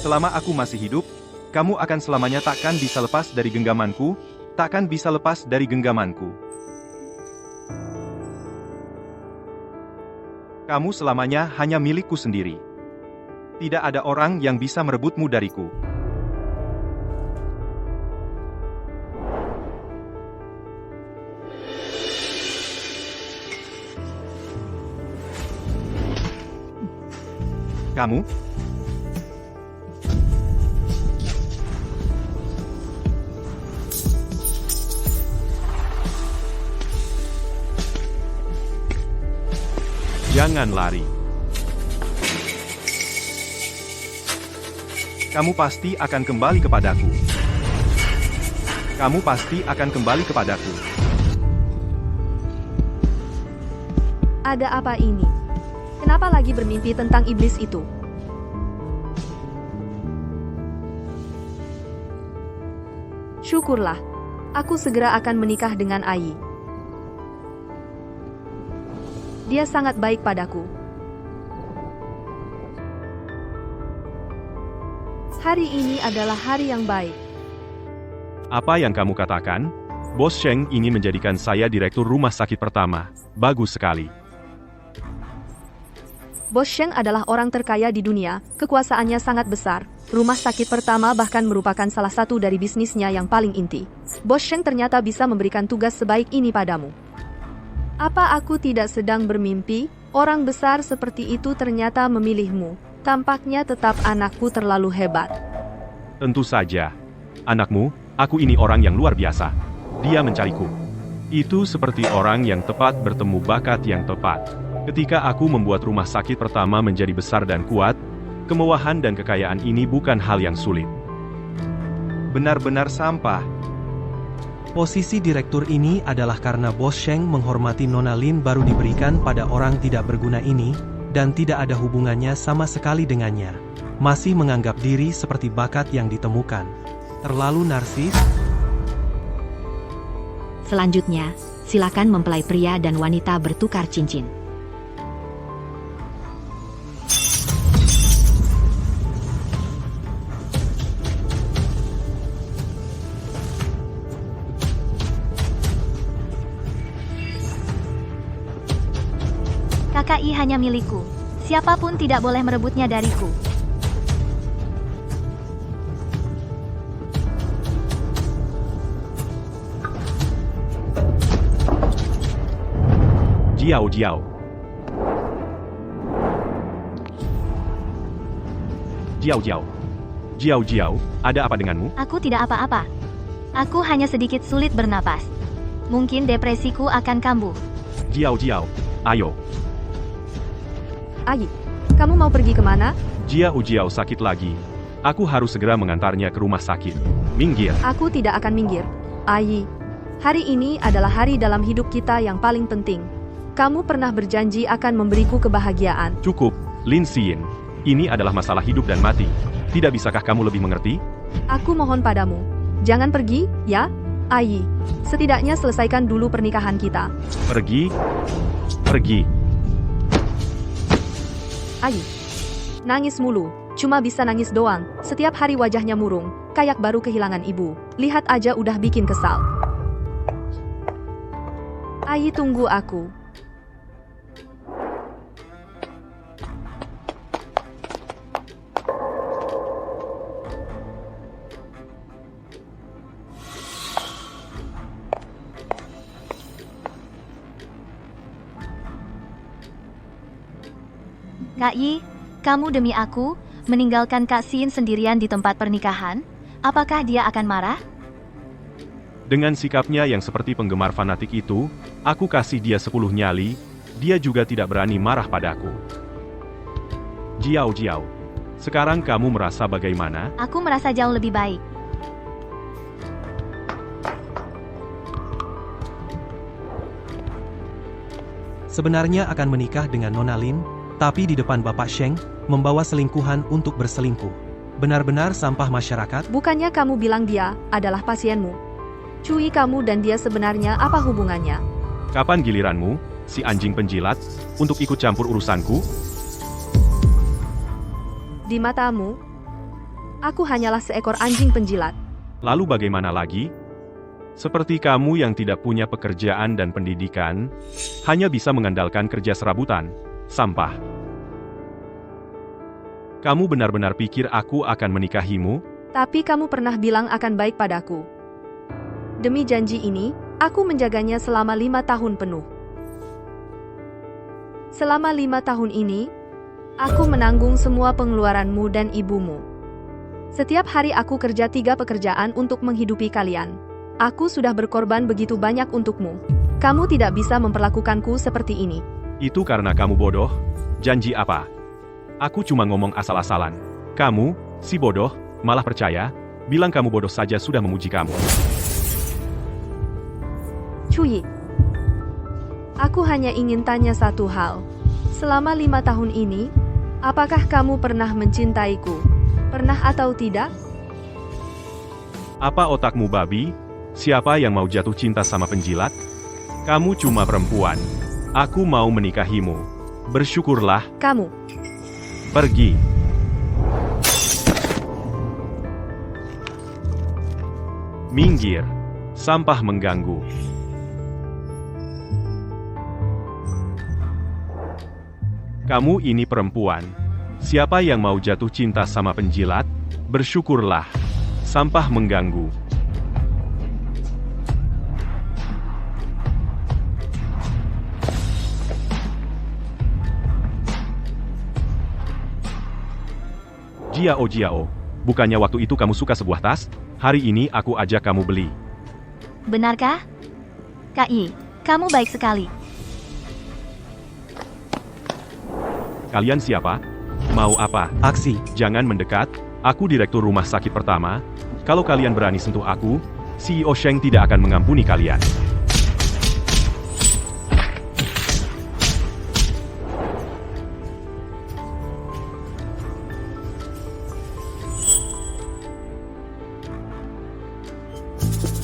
Selama aku masih hidup, kamu akan selamanya takkan bisa lepas dari genggamanku, takkan bisa lepas dari genggamanku. Kamu selamanya hanya milikku sendiri. Tidak ada orang yang bisa merebutmu dariku. Kamu? Jangan lari. Kamu pasti akan kembali kepadaku. Kamu pasti akan kembali kepadaku. Ada apa ini? Kenapa lagi bermimpi tentang iblis itu? Syukurlah, aku segera akan menikah dengan Ai. Dia sangat baik padaku. Hari ini adalah hari yang baik. Apa yang kamu katakan? Bos Sheng ingin menjadikan saya direktur rumah sakit pertama. Bagus sekali. Bos Sheng adalah orang terkaya di dunia, kekuasaannya sangat besar. Rumah sakit pertama bahkan merupakan salah satu dari bisnisnya yang paling inti. Bos Sheng ternyata bisa memberikan tugas sebaik ini padamu. Apa aku tidak sedang bermimpi? Orang besar seperti itu ternyata memilihmu. Tampaknya tetap anakku terlalu hebat. Tentu saja. Anakmu, aku ini orang yang luar biasa. Dia mencariku. Itu seperti orang yang tepat bertemu bakat yang tepat. Ketika aku membuat rumah sakit pertama menjadi besar dan kuat, kemewahan dan kekayaan ini bukan hal yang sulit. Benar-benar sampah. Posisi direktur ini adalah karena Bos Sheng menghormati Nona Lin baru diberikan pada orang tidak berguna ini, dan tidak ada hubungannya sama sekali dengannya. Masih menganggap diri seperti bakat yang ditemukan. Terlalu narsis. Selanjutnya, silakan mempelai pria dan wanita bertukar cincin. KKI hanya milikku. Siapapun tidak boleh merebutnya dariku. Jiao Jiao. Jiao Jiao. Jiao Jiao, ada apa denganmu? Aku tidak apa-apa. Aku hanya sedikit sulit bernapas. Mungkin depresiku akan kambuh. Jiao Jiao, ayo. Ai, kamu mau pergi kemana? Jiao Jiao sakit lagi. Aku harus segera mengantarnya ke rumah sakit. Minggir. Aku tidak akan minggir. Ai, hari ini adalah hari dalam hidup kita yang paling penting. Kamu pernah berjanji akan memberiku kebahagiaan. Cukup, Lin Xin. Ini adalah masalah hidup dan mati. Tidak bisakah kamu lebih mengerti? Aku mohon padamu. Jangan pergi, ya? Ai, setidaknya selesaikan dulu pernikahan kita. Pergi. Pergi. Ai, nangis mulu. Cuma bisa nangis doang. Setiap hari wajahnya murung. Kayak baru kehilangan ibu. Lihat aja udah bikin kesal. Ai, tunggu aku. Kak Yi, kamu demi aku, meninggalkan Kak Xin sendirian di tempat pernikahan? Apakah dia akan marah? Dengan sikapnya yang seperti penggemar fanatik itu, aku kasih dia 10 nyali, dia juga tidak berani marah padaku. Jiao Jiao, sekarang kamu merasa bagaimana? Aku merasa jauh lebih baik. Sebenarnya akan menikah dengan Nona Lin, tapi di depan Bapak Sheng, membawa selingkuhan untuk berselingkuh. Benar-benar sampah masyarakat. Bukannya kamu bilang dia adalah pasienmu? Cui, kamu dan dia sebenarnya apa hubungannya? Kapan giliranmu, si anjing penjilat, untuk ikut campur urusanku? Di matamu, Aku hanyalah seekor anjing penjilat. Lalu bagaimana lagi? Seperti kamu yang tidak punya pekerjaan dan pendidikan, hanya bisa mengandalkan kerja serabutan, sampah. Kamu benar-benar pikir aku akan menikahimu? Tapi kamu pernah bilang akan baik padaku. Demi janji ini, aku menjaganya selama 5 tahun penuh. Selama 5 tahun ini, aku menanggung semua pengeluaranmu dan ibumu. Setiap hari aku kerja 3 pekerjaan untuk menghidupi kalian. Aku sudah berkorban begitu banyak untukmu. Kamu tidak bisa memperlakukanku seperti ini. Itu karena kamu bodoh? Janji apa? Aku cuma ngomong asal-asalan. Kamu, si bodoh, malah percaya, bilang kamu bodoh saja sudah memuji kamu. Cuyi, aku hanya ingin tanya satu hal. Selama 5 tahun ini, apakah kamu pernah mencintaiku? Pernah atau tidak? Apa otakmu babi? Siapa yang mau jatuh cinta sama penjilat? Kamu cuma perempuan. Aku mau menikahimu. Bersyukurlah. Kamu, Pergi. Minggir. Sampah mengganggu. Kamu ini perempuan. Siapa yang mau jatuh cinta sama penjilat? Bersyukurlah. Sampah mengganggu. Jiao, bukannya waktu itu kamu suka sebuah tas? Hari ini aku ajak kamu beli. Benarkah? Kak Yi, kamu baik sekali. Kalian siapa? Mau apa? Aksi. Jangan mendekat, aku direktur rumah sakit pertama. Kalau kalian berani sentuh aku, CEO Sheng tidak akan mengampuni kalian.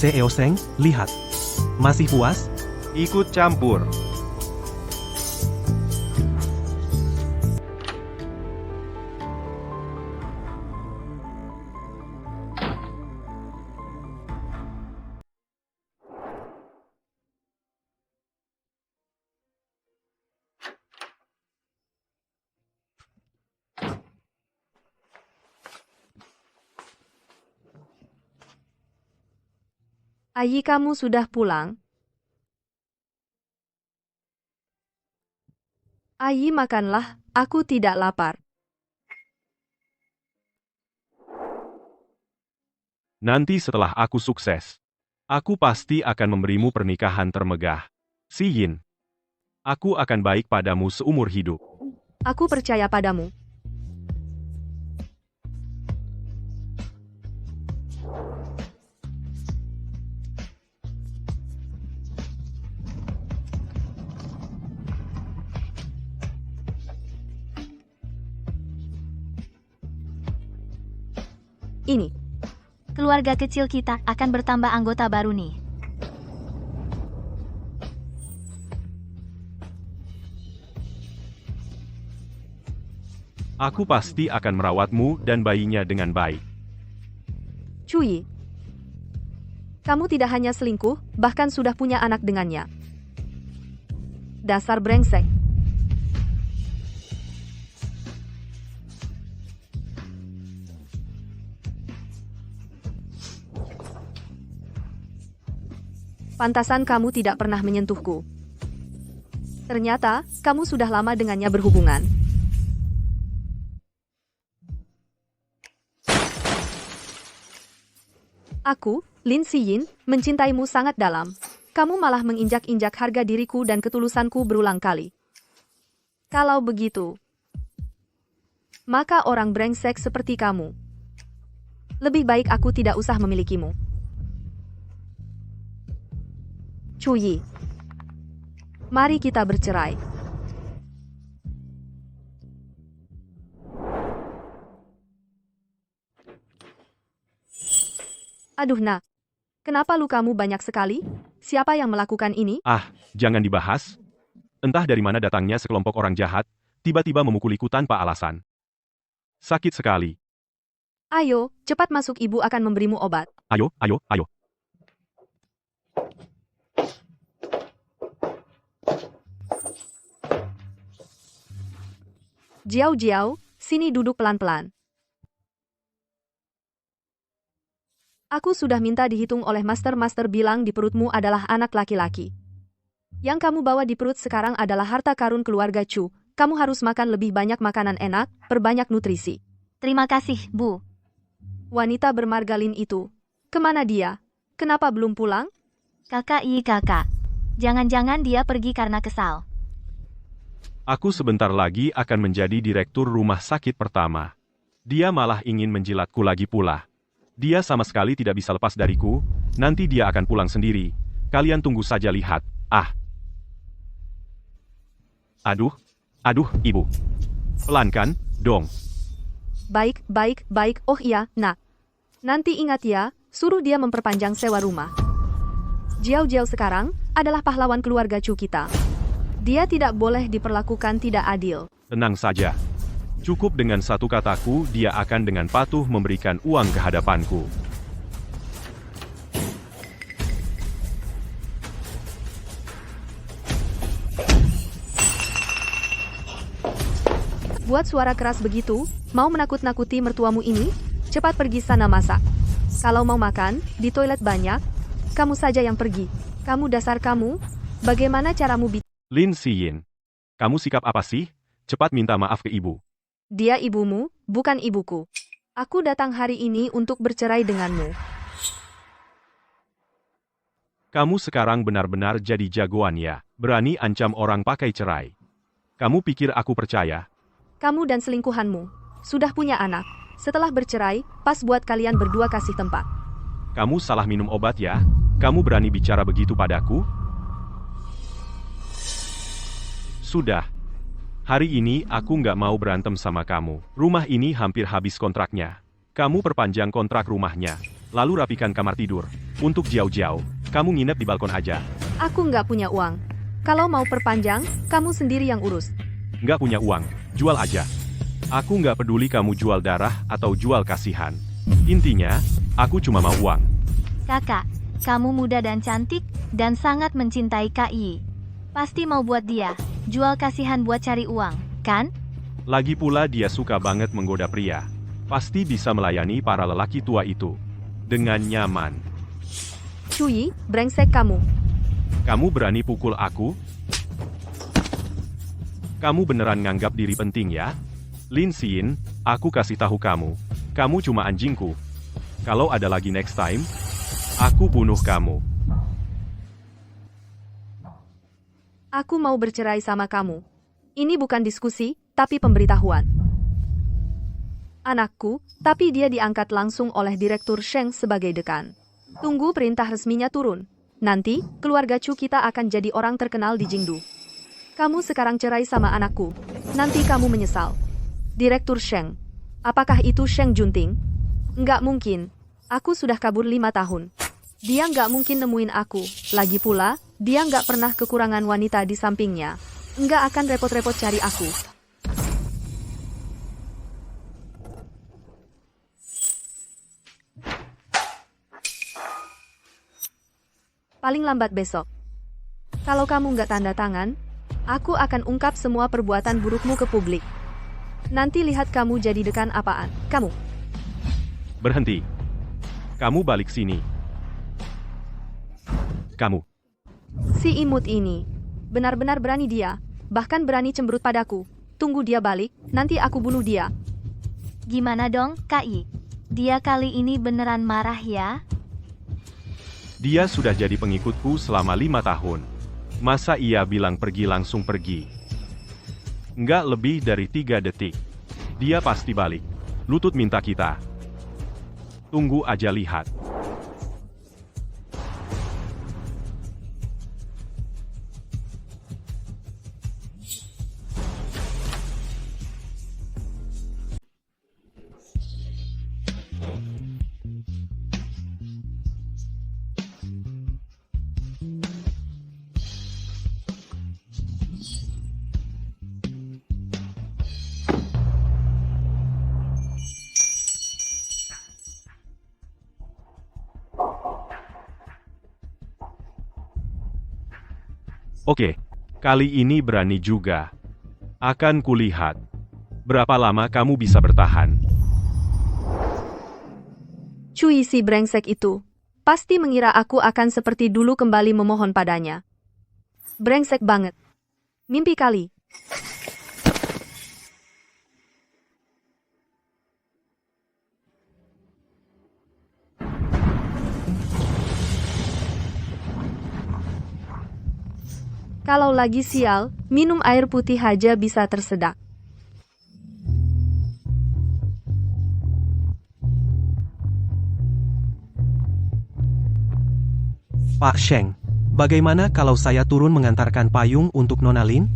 CEO Sheng, lihat. Masih puas? Ikut campur. Ayi, kamu sudah pulang? Ayi, makanlah, aku tidak lapar. Nanti setelah aku sukses, aku pasti akan memberimu pernikahan termegah. Si Yin. Aku akan baik padamu seumur hidup. Aku percaya padamu. Ini, Keluarga kecil kita akan bertambah anggota baru nih. Aku pasti akan merawatmu dan bayinya dengan baik. Cuyi. Kamu tidak hanya selingkuh, bahkan sudah punya anak dengannya. Dasar brengsek. Pantasan kamu tidak pernah menyentuhku. Ternyata, kamu sudah lama dengannya berhubungan. Aku, Lin Siyin, mencintaimu sangat dalam. Kamu malah menginjak-injak harga diriku dan ketulusanku berulang kali. Kalau begitu, maka orang brengsek seperti kamu, lebih baik aku tidak usah memilikimu. Cuyi, mari kita bercerai. Aduh nak, kenapa lukamu banyak sekali? Siapa yang melakukan ini? Ah, jangan dibahas. Entah dari mana datangnya sekelompok orang jahat, tiba-tiba memukuliku tanpa alasan. Sakit sekali. Ayo, cepat masuk, ibu akan memberimu obat. Ayo, ayo, ayo. Jiao Jiao, sini duduk pelan-pelan. Aku sudah minta dihitung oleh master bilang di perutmu adalah anak laki-laki. Yang kamu bawa di perut sekarang adalah harta karun keluarga Chu. Kamu harus makan lebih banyak makanan enak, perbanyak nutrisi. Terima kasih, Bu. Wanita bermargalin itu. Kemana dia? Kenapa belum pulang? Kakak. Jangan-jangan dia pergi karena kesal. Aku sebentar lagi akan menjadi direktur rumah sakit pertama. Dia malah ingin menjilatku lagi pula. Dia sama sekali tidak bisa lepas dariku, nanti dia akan pulang sendiri. Kalian tunggu saja lihat. Ah. Aduh, ibu. Pelan kan, dong. Baik. Oh iya, nak. Nanti ingat ya, suruh dia memperpanjang sewa rumah. Jiao Jiao sekarang adalah pahlawan keluarga Chu kita. Dia tidak boleh diperlakukan tidak adil. Tenang saja. Cukup dengan satu kataku, dia akan dengan patuh memberikan uang ke hadapanku. Buat suara keras begitu, mau menakut-nakuti mertuamu ini? Cepat pergi sana masak. Kalau mau makan, di toilet banyak. Kamu saja yang pergi. Kamu dasar kamu, bagaimana caramu bicara? Lin Siyin, kamu sikap apa sih? Cepat minta maaf ke ibu. Dia ibumu, bukan ibuku. Aku datang hari ini untuk bercerai denganmu. Kamu sekarang benar-benar jadi jagoan ya, berani ancam orang pakai cerai. Kamu pikir aku percaya? Kamu dan selingkuhanmu sudah punya anak. Setelah bercerai, pas buat kalian berdua kasih tempat. Kamu salah minum obat ya? Kamu berani bicara begitu padaku? Sudah. Hari ini aku nggak mau berantem sama kamu. Rumah ini hampir habis kontraknya. Kamu perpanjang kontrak rumahnya. Lalu rapikan kamar tidur. Untuk Jiao, kamu nginep di balkon aja. Aku nggak punya uang. Kalau mau perpanjang, kamu sendiri yang urus. Nggak punya uang, jual aja. Aku nggak peduli kamu jual darah atau jual kasihan. Intinya, aku cuma mau uang. Kakak, kamu muda dan cantik, dan sangat mencintai Kak Yi. Pasti mau buat dia jual kasihan buat cari uang, kan? Lagi pula dia suka banget menggoda pria. Pasti bisa melayani para lelaki tua itu. Dengan nyaman. Cui, brengsek kamu. Kamu berani pukul aku? Kamu beneran nganggap diri penting ya? Lin Xin, aku kasih tahu kamu. Kamu cuma anjingku. Kalau ada lagi next time, aku bunuh kamu. Aku mau bercerai sama kamu. Ini bukan diskusi, tapi pemberitahuan. Anakku, tapi dia diangkat langsung oleh Direktur Sheng sebagai dekan. Tunggu perintah resminya turun. Nanti, keluarga Chu kita akan jadi orang terkenal di Jingdu. Kamu sekarang cerai sama anakku. Nanti kamu menyesal. Direktur Sheng. Apakah itu Sheng Junting? Nggak mungkin. Aku sudah kabur 5 tahun. Dia nggak mungkin nemuin aku. Lagi pula, dia nggak pernah kekurangan wanita di sampingnya. Nggak akan repot-repot cari aku. Paling lambat besok. Kalau kamu nggak tanda tangan, aku akan ungkap semua perbuatan burukmu ke publik. Nanti lihat kamu jadi dekan apaan. Kamu. Berhenti. Kamu balik sini. Kamu. Si imut ini. Benar-benar berani dia. Bahkan berani cemberut padaku. Tunggu dia balik, nanti aku bunuh dia. Gimana dong, Kak Yi? Dia kali ini beneran marah ya? Dia sudah jadi pengikutku selama 5 tahun. Masa ia bilang pergi langsung pergi? Nggak lebih dari 3 detik. Dia pasti balik. Lutut minta kita. Tunggu aja lihat. Oke, kali ini berani juga. Akan kulihat. Berapa lama kamu bisa bertahan? Cui si brengsek itu. Pasti mengira aku akan seperti dulu kembali memohon padanya. Brengsek banget. Mimpi kali. Kalau lagi sial, minum air putih aja bisa tersedak. Pak Sheng, bagaimana kalau saya turun mengantarkan payung untuk Nona Lin?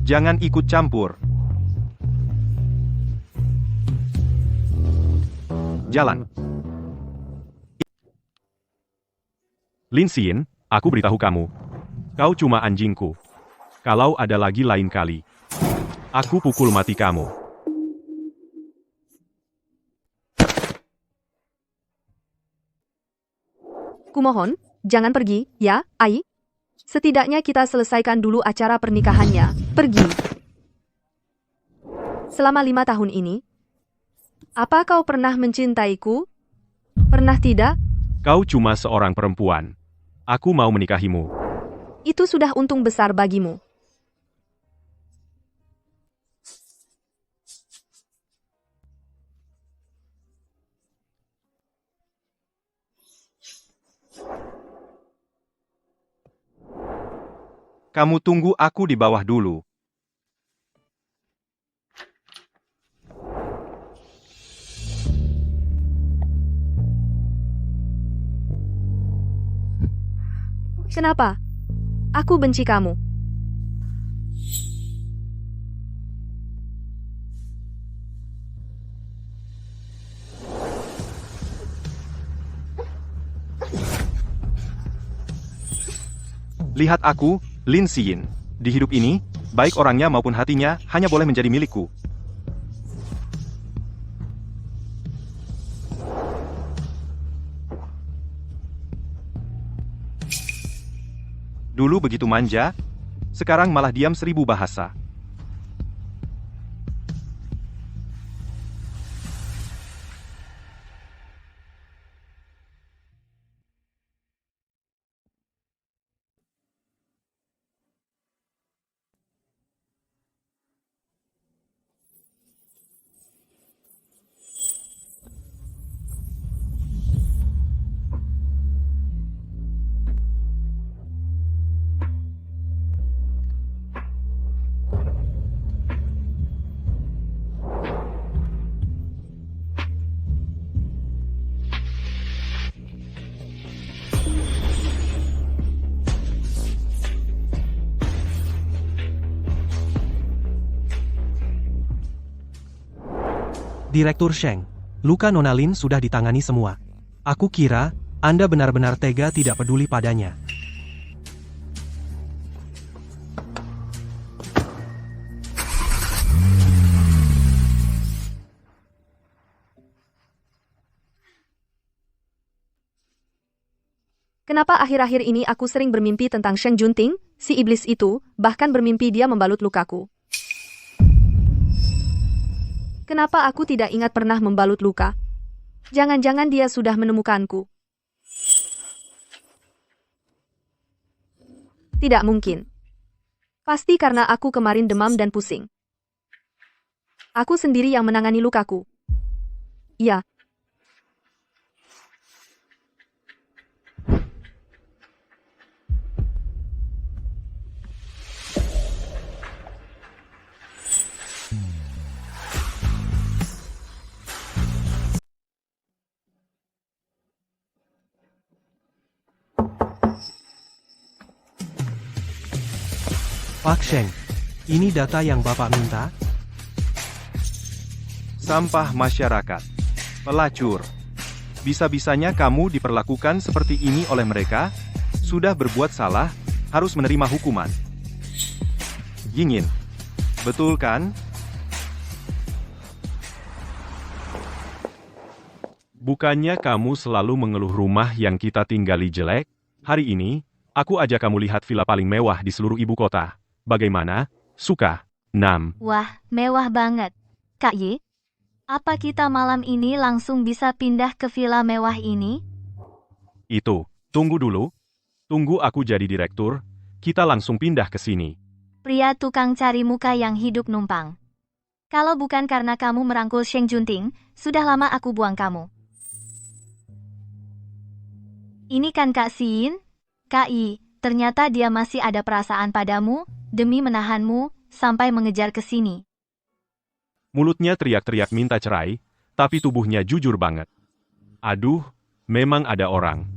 Jangan ikut campur. Jalan. Lin Xin, aku beritahu kamu. Kau cuma anjingku. Kalau ada lagi lain kali, aku pukul mati kamu. Kumohon, jangan pergi, ya, Ai. Setidaknya kita selesaikan dulu acara pernikahannya. Pergi. Selama 5 tahun ini, apa kau pernah mencintaiku? Pernah tidak? Kau cuma seorang perempuan. Aku mau menikahimu. Itu sudah untung besar bagimu. Kamu tunggu aku di bawah dulu. Kenapa? Aku benci kamu. Lihat aku, Lin Xin. Di hidup ini, baik orangnya maupun hatinya hanya boleh menjadi milikku. Dulu begitu manja, sekarang malah diam 1000 bahasa. Direktur Sheng, luka Nona Lin sudah ditangani semua. Aku kira, Anda benar-benar tega tidak peduli padanya. Kenapa akhir-akhir ini aku sering bermimpi tentang Sheng Junting, si iblis itu, bahkan bermimpi dia membalut lukaku. Kenapa aku tidak ingat pernah membalut luka? Jangan-jangan dia sudah menemukanku. Tidak mungkin. Pasti karena aku kemarin demam dan pusing. Aku sendiri yang menangani lukaku. Iya. Pak Sheng, ini data yang Bapak minta? Sampah masyarakat. Pelacur. Bisa-bisanya kamu diperlakukan seperti ini oleh mereka? Sudah berbuat salah, harus menerima hukuman. Yingin. Betul kan? Bukannya kamu selalu mengeluh rumah yang kita tinggali jelek? Hari ini, Aku ajak kamu lihat villa paling mewah di seluruh ibu kota. Bagaimana? Suka? 6. Wah, mewah banget. Kak Yi, apa kita malam ini langsung bisa pindah ke villa mewah ini? Itu, tunggu dulu. Tunggu aku jadi direktur, kita langsung pindah ke sini. Pria tukang cari muka yang hidup numpang. Kalau bukan karena kamu merangkul Sheng Junting, sudah lama aku buang kamu. Ini kan Kak Xin? Kak Yi, ternyata dia masih ada perasaan padamu, demi menahanmu, sampai mengejar ke sini. Mulutnya teriak-teriak minta cerai, tapi tubuhnya jujur banget. Aduh, memang ada orang.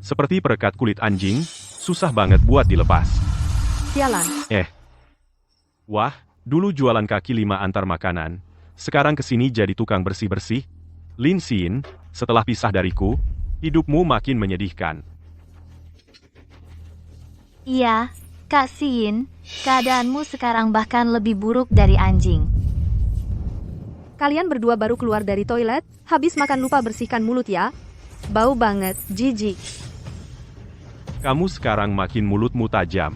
Seperti perekat kulit anjing, susah banget buat dilepas. Sialan. Wah, dulu jualan kaki lima antar makanan, sekarang kesini jadi tukang bersih-bersih. Lin Xin, setelah pisah dariku, hidupmu makin menyedihkan. Iya, Kak Xin, keadaanmu sekarang bahkan lebih buruk dari anjing. Kalian berdua baru keluar dari toilet, habis makan lupa bersihkan mulut ya. Bau banget, jijik. Kamu sekarang makin mulutmu tajam.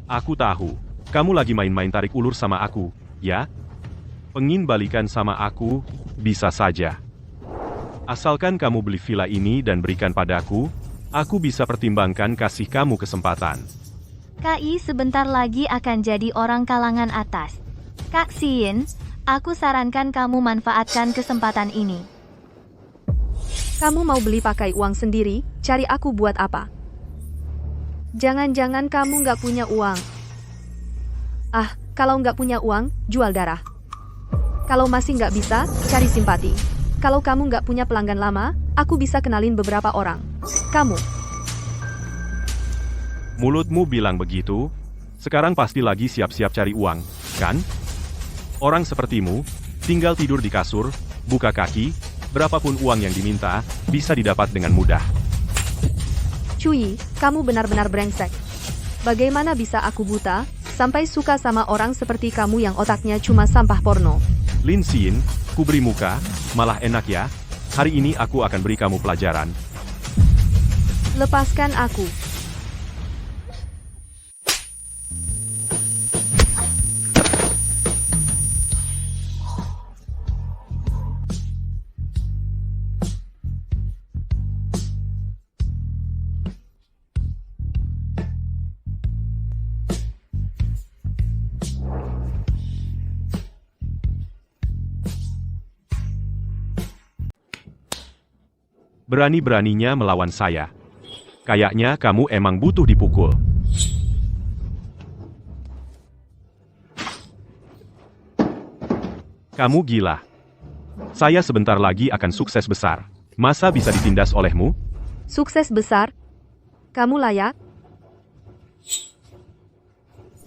Aku tahu, kamu lagi main-main tarik ulur sama aku, ya? Pengin balikan sama aku, bisa saja. Asalkan kamu beli villa ini dan berikan padaku, aku bisa pertimbangkan kasih kamu kesempatan. Kak Yi sebentar lagi akan jadi orang kalangan atas. Kak Xin, aku sarankan kamu manfaatkan kesempatan ini. Kamu mau beli pakai uang sendiri, cari aku buat apa? Jangan-jangan kamu nggak punya uang. Ah, kalau nggak punya uang, jual darah. Kalau masih nggak bisa, cari simpati. Kalau kamu nggak punya pelanggan lama, aku bisa kenalin beberapa orang. Kamu. Mulutmu bilang begitu, sekarang pasti lagi siap-siap cari uang, kan? Orang sepertimu, tinggal tidur di kasur, buka kaki, berapapun uang yang diminta, bisa didapat dengan mudah. Cui, kamu benar-benar brengsek. Bagaimana bisa aku buta, sampai suka sama orang seperti kamu yang otaknya cuma sampah porno? Lin Xin, ku beri muka, malah enak ya. Hari ini aku akan beri kamu pelajaran. Lepaskan aku. Berani-beraninya melawan saya. Kayaknya kamu emang butuh dipukul. Kamu gila. Saya sebentar lagi akan sukses besar. Masa bisa ditindas olehmu? Sukses besar. Kamu layak.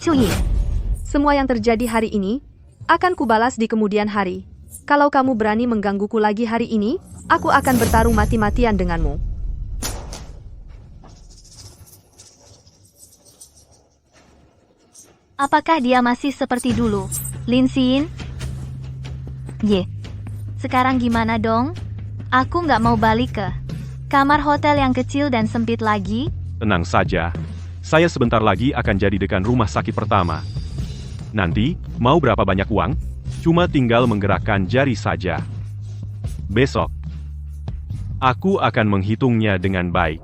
Cui, Semua yang terjadi hari ini, akan kubalas di kemudian hari. Kalau kamu berani menggangguku lagi hari ini, aku akan bertarung mati-matian denganmu. apakah dia masih seperti dulu? Lin Xin? Ye, sekarang gimana dong? Aku nggak mau balik ke kamar hotel yang kecil dan sempit lagi. Tenang saja. Saya sebentar lagi akan jadi dekan rumah sakit pertama. Nanti, mau berapa banyak uang? Cuma tinggal menggerakkan jari saja. Besok, aku akan menghitungnya dengan baik.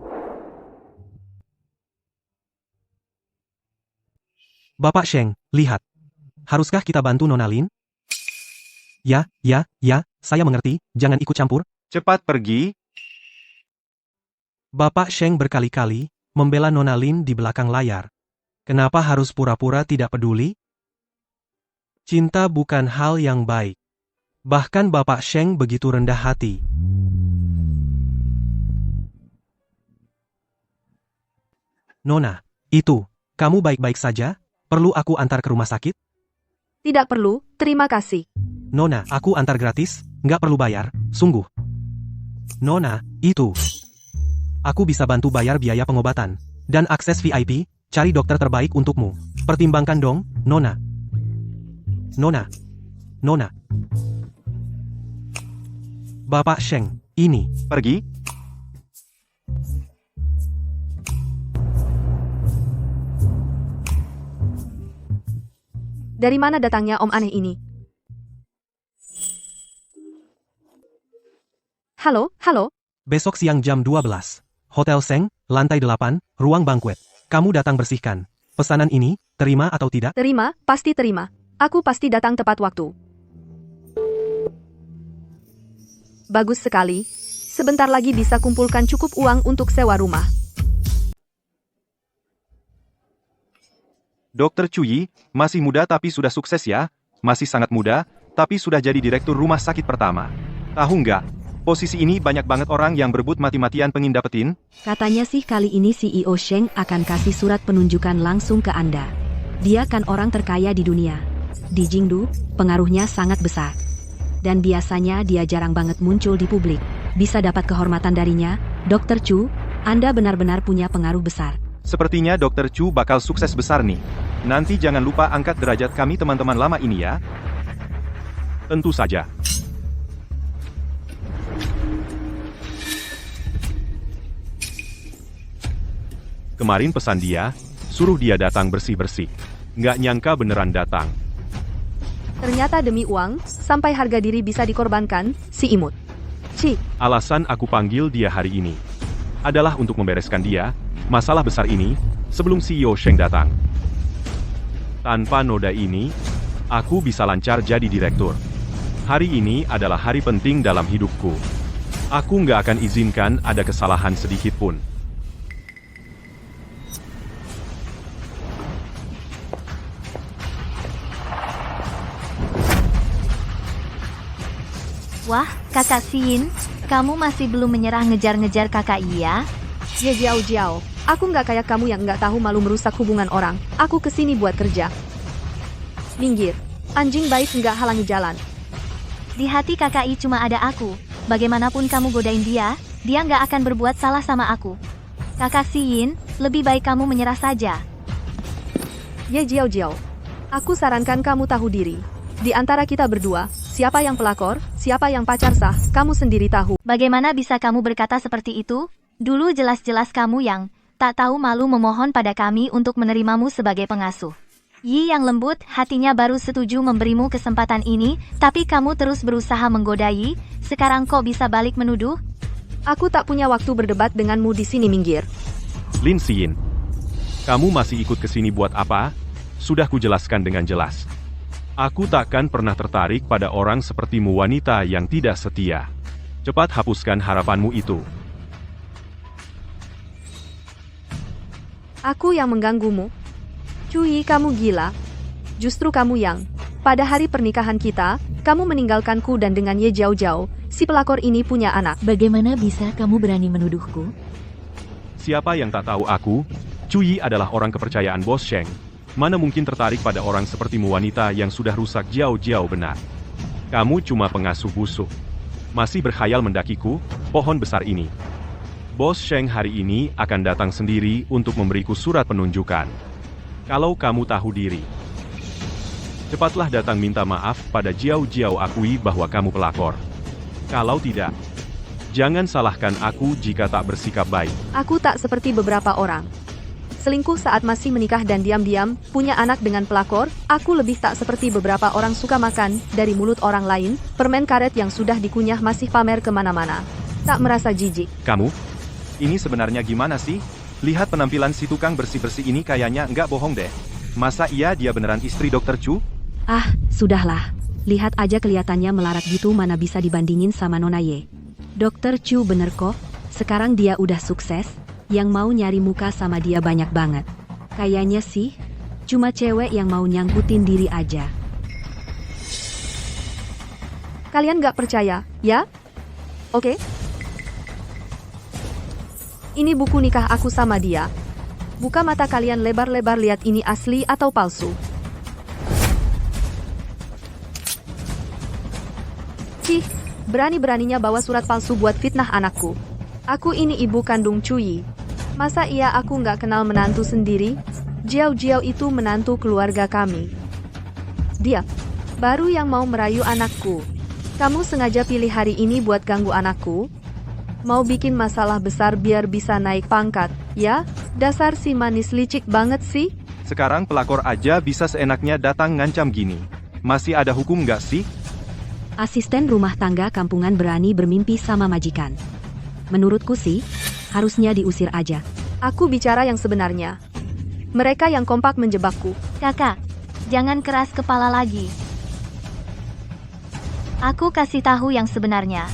Bapak Sheng, lihat. Haruskah kita bantu Nona Lin? Ya, saya mengerti, jangan ikut campur. Cepat pergi. Bapak Sheng berkali-kali membela Nona Lin di belakang layar. Kenapa harus pura-pura tidak peduli? Cinta bukan hal yang baik. Bahkan Bapak Sheng begitu rendah hati. Nona, itu, kamu baik-baik saja? Perlu aku antar ke rumah sakit? Tidak perlu, terima kasih. Nona, aku antar gratis, nggak perlu bayar, sungguh. Nona, itu. Aku bisa bantu bayar biaya pengobatan. Dan akses VIP, cari dokter terbaik untukmu. Pertimbangkan dong, Nona. Nona. Bapak Sheng, ini. Pergi. Dari mana datangnya om aneh ini? Halo, halo? Besok siang jam 12. Hotel Seng, lantai 8, ruang bangkuet. Kamu datang bersihkan. Pesanan ini, terima atau tidak? Terima, pasti terima. Aku pasti datang tepat waktu. Bagus sekali. Sebentar lagi bisa kumpulkan cukup uang untuk sewa rumah. Dokter Chuyi, masih muda tapi sudah sukses ya. Masih sangat muda, tapi sudah jadi direktur rumah sakit pertama. Tahu nggak? Posisi ini banyak banget orang yang berebut mati-matian pengen dapetin. Katanya sih kali ini CEO Sheng akan kasih surat penunjukan langsung ke Anda. Dia kan orang terkaya di dunia. Di Jingdu, pengaruhnya sangat besar. Dan biasanya dia jarang banget muncul di publik. Bisa dapat kehormatan darinya, Dr. Chu, Anda benar-benar punya pengaruh besar. Sepertinya Dokter Chu bakal sukses besar nih. Nanti jangan lupa angkat derajat kami teman-teman lama ini ya. Tentu saja. Kemarin pesan dia, suruh dia datang bersih-bersih. Nggak nyangka beneran datang. Ternyata demi uang, sampai harga diri bisa dikorbankan, si imut. Alasan aku panggil dia hari ini adalah untuk membereskan dia, masalah besar ini, sebelum CEO Sheng datang. Tanpa noda ini, aku bisa lancar jadi direktur. Hari ini adalah hari penting dalam hidupku. Aku nggak akan izinkan ada kesalahan sedikit pun. Wah, kakak Xin, kamu masih belum menyerah ngejar-ngejar kakak iya? Ye Jiao Jiao, aku nggak kayak kamu yang nggak tahu malu merusak hubungan orang. Aku kesini buat kerja. Minggir, anjing baik nggak halangi jalan. Di hati kakak I cuma ada aku. Bagaimanapun kamu godain dia nggak akan berbuat salah sama aku. Kakak Xin, lebih baik kamu menyerah saja. Ye Jiao Jiao, aku sarankan kamu tahu diri. Di antara kita berdua, siapa yang pelakor, siapa yang pacar sah, kamu sendiri tahu. Bagaimana bisa kamu berkata seperti itu? Dulu jelas-jelas kamu yang tak tahu malu memohon pada kami untuk menerimamu sebagai pengasuh. Yi yang lembut hatinya baru setuju memberimu kesempatan ini, tapi kamu terus berusaha menggodai, sekarang kok bisa balik menuduh? Aku tak punya waktu berdebat denganmu di sini, minggir. Lin Xin, kamu masih ikut ke sini buat apa? Sudah kujelaskan dengan jelas. Aku takkan pernah tertarik pada orang sepertimu, wanita yang tidak setia. Cepat hapuskan harapanmu itu. Aku yang mengganggumu? Cuy, kamu gila. Justru kamu yang, pada hari pernikahan kita, kamu meninggalkanku dan dengan Ye Jiao Jiao, si pelakor ini punya anak. Bagaimana bisa kamu berani menuduhku? Siapa yang tak tahu aku? Cuyi adalah orang kepercayaan Bos Sheng. Mana mungkin tertarik pada orang sepertimu, wanita yang sudah rusak Jiao Jiao benar. Kamu cuma pengasuh busuk. Masih berkhayal mendakiku, pohon besar ini. Bos Sheng hari ini akan datang sendiri untuk memberiku surat penunjukan. Kalau kamu tahu diri, cepatlah datang minta maaf pada Jiao Jiao, akui bahwa kamu pelakor. Kalau tidak, jangan salahkan aku jika tak bersikap baik. Aku tak seperti beberapa orang. Selingkuh saat masih menikah dan diam-diam, punya anak dengan pelakor, aku lebih tak seperti beberapa orang suka makan, dari mulut orang lain, permen karet yang sudah dikunyah masih pamer kemana-mana. Tak merasa jijik. Kamu? Ini sebenarnya gimana sih? Lihat penampilan si tukang bersih-bersih ini, kayaknya nggak bohong deh. Masa iya dia beneran istri Dokter Chu? Ah, sudahlah. Lihat aja kelihatannya melarat gitu, mana bisa dibandingin sama Nona Ye. Dr. Chu bener kok, sekarang dia udah sukses. Yang mau nyari muka sama dia banyak banget. Kayaknya sih, cuma cewek yang mau nyangkutin diri aja. Kalian gak percaya, ya? Oke? Ini buku nikah aku sama dia. Buka mata kalian lebar-lebar, lihat ini asli atau palsu. Cih, berani-beraninya bawa surat palsu buat fitnah anakku. Aku ini ibu kandung Cuyi. Masa iya aku nggak kenal menantu sendiri? Jiao Jiao itu menantu keluarga kami. Dia baru yang mau merayu anakku. Kamu sengaja pilih hari ini buat ganggu anakku? Mau bikin masalah besar biar bisa naik pangkat, ya? Dasar si manis licik banget sih. Sekarang pelakor aja bisa seenaknya datang ngancam gini. Masih ada hukum nggak sih? Asisten rumah tangga kampungan berani bermimpi sama majikan. Menurutku sih, harusnya diusir aja. Aku bicara yang sebenarnya. Mereka yang kompak menjebakku. Kakak, jangan keras kepala lagi. Aku kasih tahu yang sebenarnya.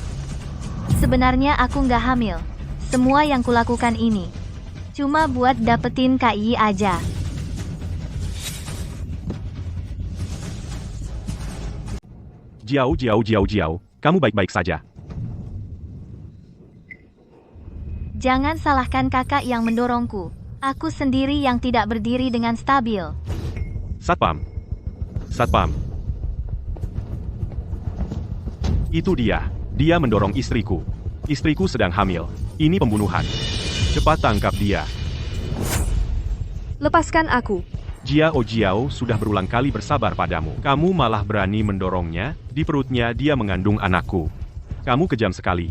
Sebenarnya aku nggak hamil. Semua yang kulakukan ini cuma buat dapetin KI aja. Jiao, kamu baik-baik saja. Jangan salahkan kakak yang mendorongku. Aku sendiri yang tidak berdiri dengan stabil. Satpam. Itu dia mendorong istriku. Istriku sedang hamil. Ini pembunuhan. Cepat tangkap dia. Lepaskan aku. Jiao sudah berulang kali bersabar padamu. Kamu malah berani mendorongnya, di perutnya dia mengandung anakku. Kamu kejam sekali.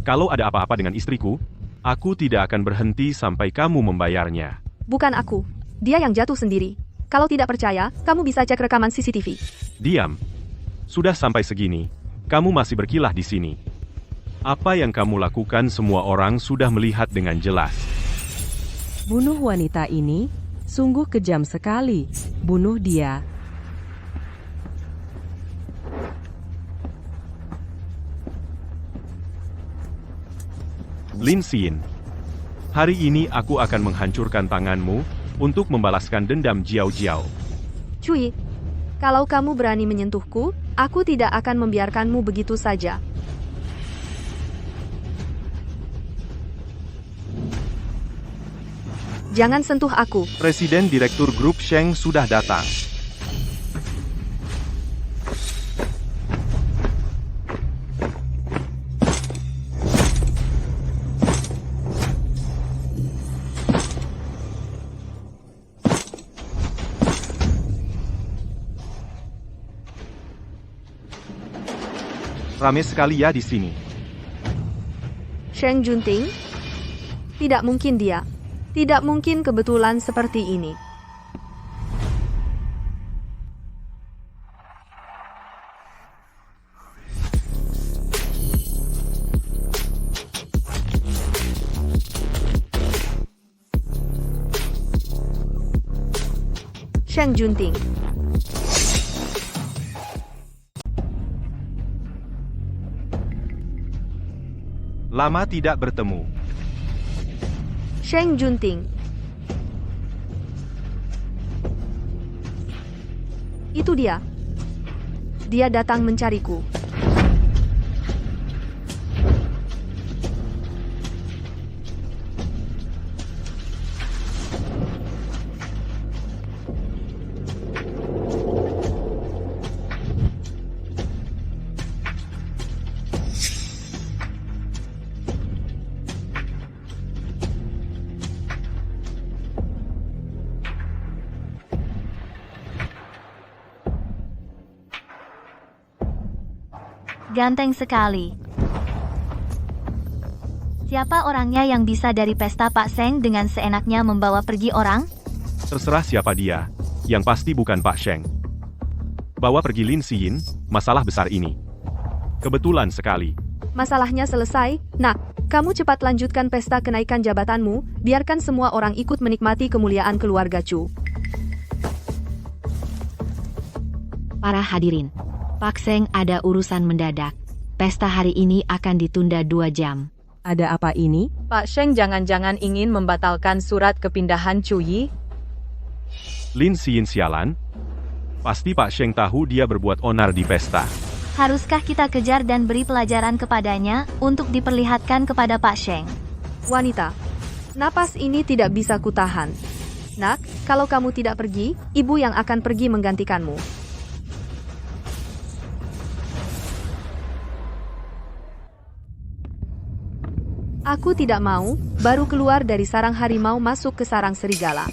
Kalau ada apa-apa dengan istriku, aku tidak akan berhenti sampai kamu membayarnya. Bukan aku. Dia yang jatuh sendiri. Kalau tidak percaya, kamu bisa cek rekaman CCTV. Diam. Sudah sampai segini, kamu masih berkilah di sini. Apa yang kamu lakukan semua orang sudah melihat dengan jelas. Bunuh wanita ini, sungguh kejam sekali. Bunuh dia. Lin Xin. Hari ini aku akan menghancurkan tanganmu, untuk membalaskan dendam Jiao. Cui, kalau kamu berani menyentuhku, aku tidak akan membiarkanmu begitu saja. Jangan sentuh aku. Presiden Direktur Grup Sheng sudah datang. Rame sekali ya di sini. Sheng Junting? Tidak mungkin dia. Tidak mungkin kebetulan seperti ini. Sheng Junting. Lama tidak bertemu. Sheng Junting. Itu dia. Dia datang mencariku. Ganteng sekali. Siapa orangnya yang bisa dari pesta Pak Sheng dengan seenaknya membawa pergi orang? Terserah siapa dia, yang pasti bukan Pak Sheng. Bawa pergi Lin Xin, masalah besar ini. Kebetulan sekali. Masalahnya selesai. Nak, kamu cepat lanjutkan pesta kenaikan jabatanmu, biarkan semua orang ikut menikmati kemuliaan keluarga Chu. Para hadirin, Pak Sheng ada urusan mendadak. Pesta hari ini akan ditunda 2 jam. Ada apa ini? Pak Sheng jangan-jangan ingin membatalkan surat kepindahan Cuyi? Lin Xin sialan. Pasti Pak Sheng tahu dia berbuat onar di pesta. Haruskah kita kejar dan beri pelajaran kepadanya untuk diperlihatkan kepada Pak Sheng? Wanita, napas ini tidak bisa kutahan. Nak, kalau kamu tidak pergi, ibu yang akan pergi menggantikanmu. Aku tidak mau, baru keluar dari sarang harimau masuk ke sarang serigala.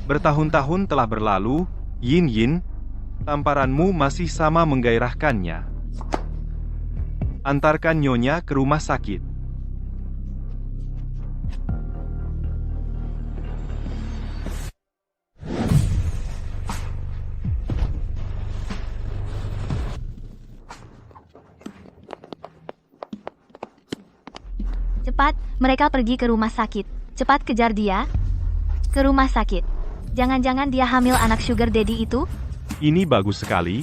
Bertahun-tahun telah berlalu, Yin, tamparanmu masih sama menggairahkannya. Antarkan Nyonya ke rumah sakit. Cepat, mereka pergi ke rumah sakit. Cepat kejar dia. Ke rumah sakit. Jangan-jangan dia hamil anak sugar daddy itu? Ini bagus sekali.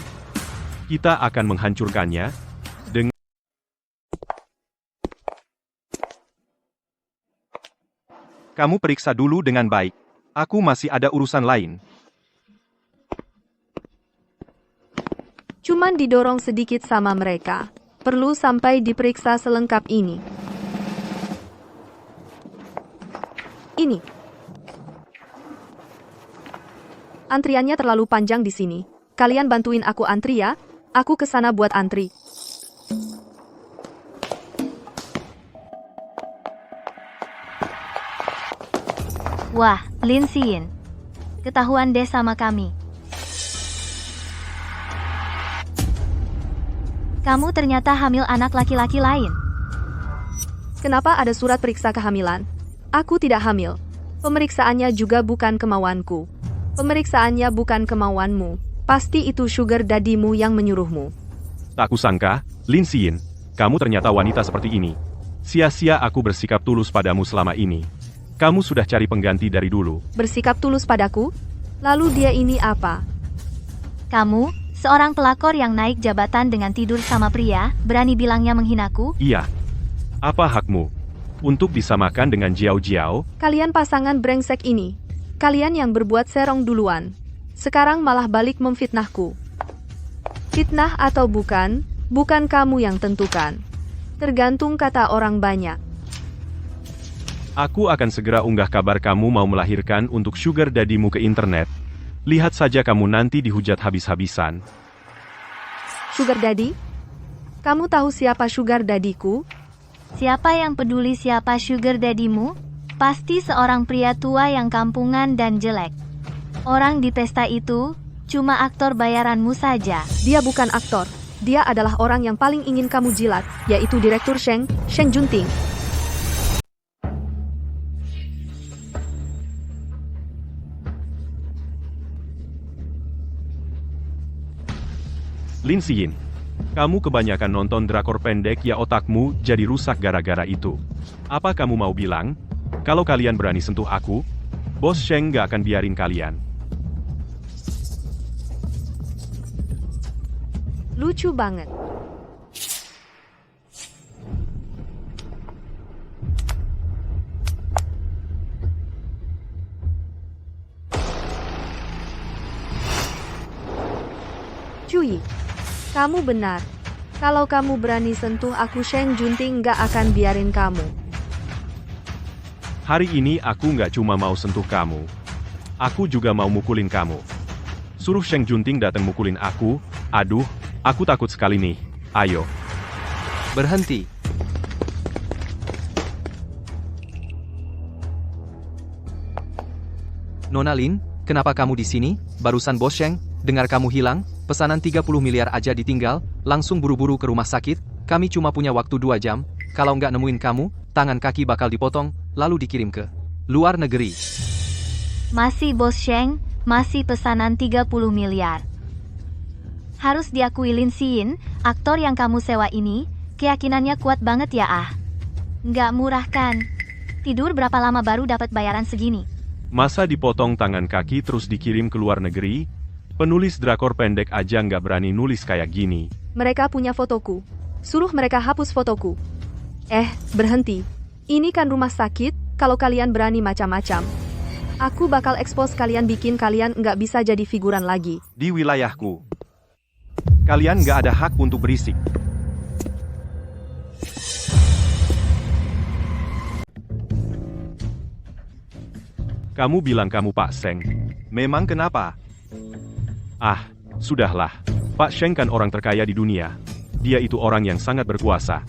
Kita akan menghancurkannya. Kamu periksa dulu dengan baik. Aku masih ada urusan lain. Cuman didorong sedikit sama mereka. Perlu sampai diperiksa selengkap ini. Ini. Antriannya terlalu panjang di sini. Kalian bantuin aku antri ya. Aku ke sana buat antri. Wah, Lin Xin. Ketahuan deh sama kami. Kamu ternyata hamil anak laki-laki lain. Kenapa ada surat periksa kehamilan? Aku tidak hamil. Pemeriksaannya juga bukan kemauanku. Pemeriksaannya bukan kemauanmu. Pasti itu sugar daddy-mu yang menyuruhmu. Tak kusangka, Lin Xin, kamu ternyata wanita seperti ini. Sia-sia aku bersikap tulus padamu selama ini. Kamu sudah cari pengganti dari dulu. Bersikap tulus padaku? Lalu dia ini apa? Kamu, seorang pelakor yang naik jabatan dengan tidur sama pria, berani bilangnya menghinaku? Iya. Apa hakmu untuk disamakan dengan Jiao Jiao? Kalian pasangan brengsek ini. Kalian yang berbuat serong duluan. Sekarang malah balik memfitnahku. Fitnah atau bukan kamu yang tentukan. Tergantung kata orang banyak. Aku akan segera unggah kabar kamu mau melahirkan untuk sugar daddy-mu ke internet. Lihat saja kamu nanti dihujat habis-habisan. Sugar daddy? Kamu tahu siapa sugar daddy-ku? Siapa yang peduli siapa sugar daddy-mu? Pasti seorang pria tua yang kampungan dan jelek. Orang di pesta itu cuma aktor bayaranmu saja. Dia bukan aktor. Dia adalah orang yang paling ingin kamu jilat, yaitu Direktur Sheng Junting. Lin Xin, kamu kebanyakan nonton drakor pendek ya, otakmu jadi rusak gara-gara itu. Apa kamu mau bilang? Kalau kalian berani sentuh aku, Bos Sheng gak akan biarin kalian. Lucu banget. Cuy, kamu benar. Kalau kamu berani sentuh aku, Sheng Junting gak akan biarin kamu. Hari ini aku nggak cuma mau sentuh kamu. Aku juga mau mukulin kamu. Suruh Sheng Junting datang mukulin aku. Aduh, aku takut sekali nih. Ayo. Berhenti. Nona Lin, kenapa kamu di sini? Barusan Bos Sheng dengar kamu hilang, pesanan 30 miliar aja ditinggal, langsung buru-buru ke rumah sakit. Kami cuma punya waktu 2 jam. Kalau nggak nemuin kamu, tangan kaki bakal dipotong, lalu dikirim ke luar negeri. Masih Bos Sheng, masih pesanan 30 miliar. Harus diakui Lin Xin, aktor yang kamu sewa ini, keyakinannya kuat banget ya. Nggak murah kan? Tidur berapa lama baru dapat bayaran segini? Masa dipotong tangan kaki terus dikirim ke luar negeri? Penulis drakor pendek aja nggak berani nulis kayak gini. Mereka punya fotoku. Suruh mereka hapus fotoku. Berhenti. Ini kan rumah sakit, kalau kalian berani macam-macam. Aku bakal expose kalian, bikin kalian nggak bisa jadi figuran lagi. Di wilayahku. Kalian nggak ada hak untuk berisik. Kamu bilang kamu Pak Sheng. Memang kenapa? Sudahlah. Pak Sheng kan orang terkaya di dunia. Dia itu orang yang sangat berkuasa.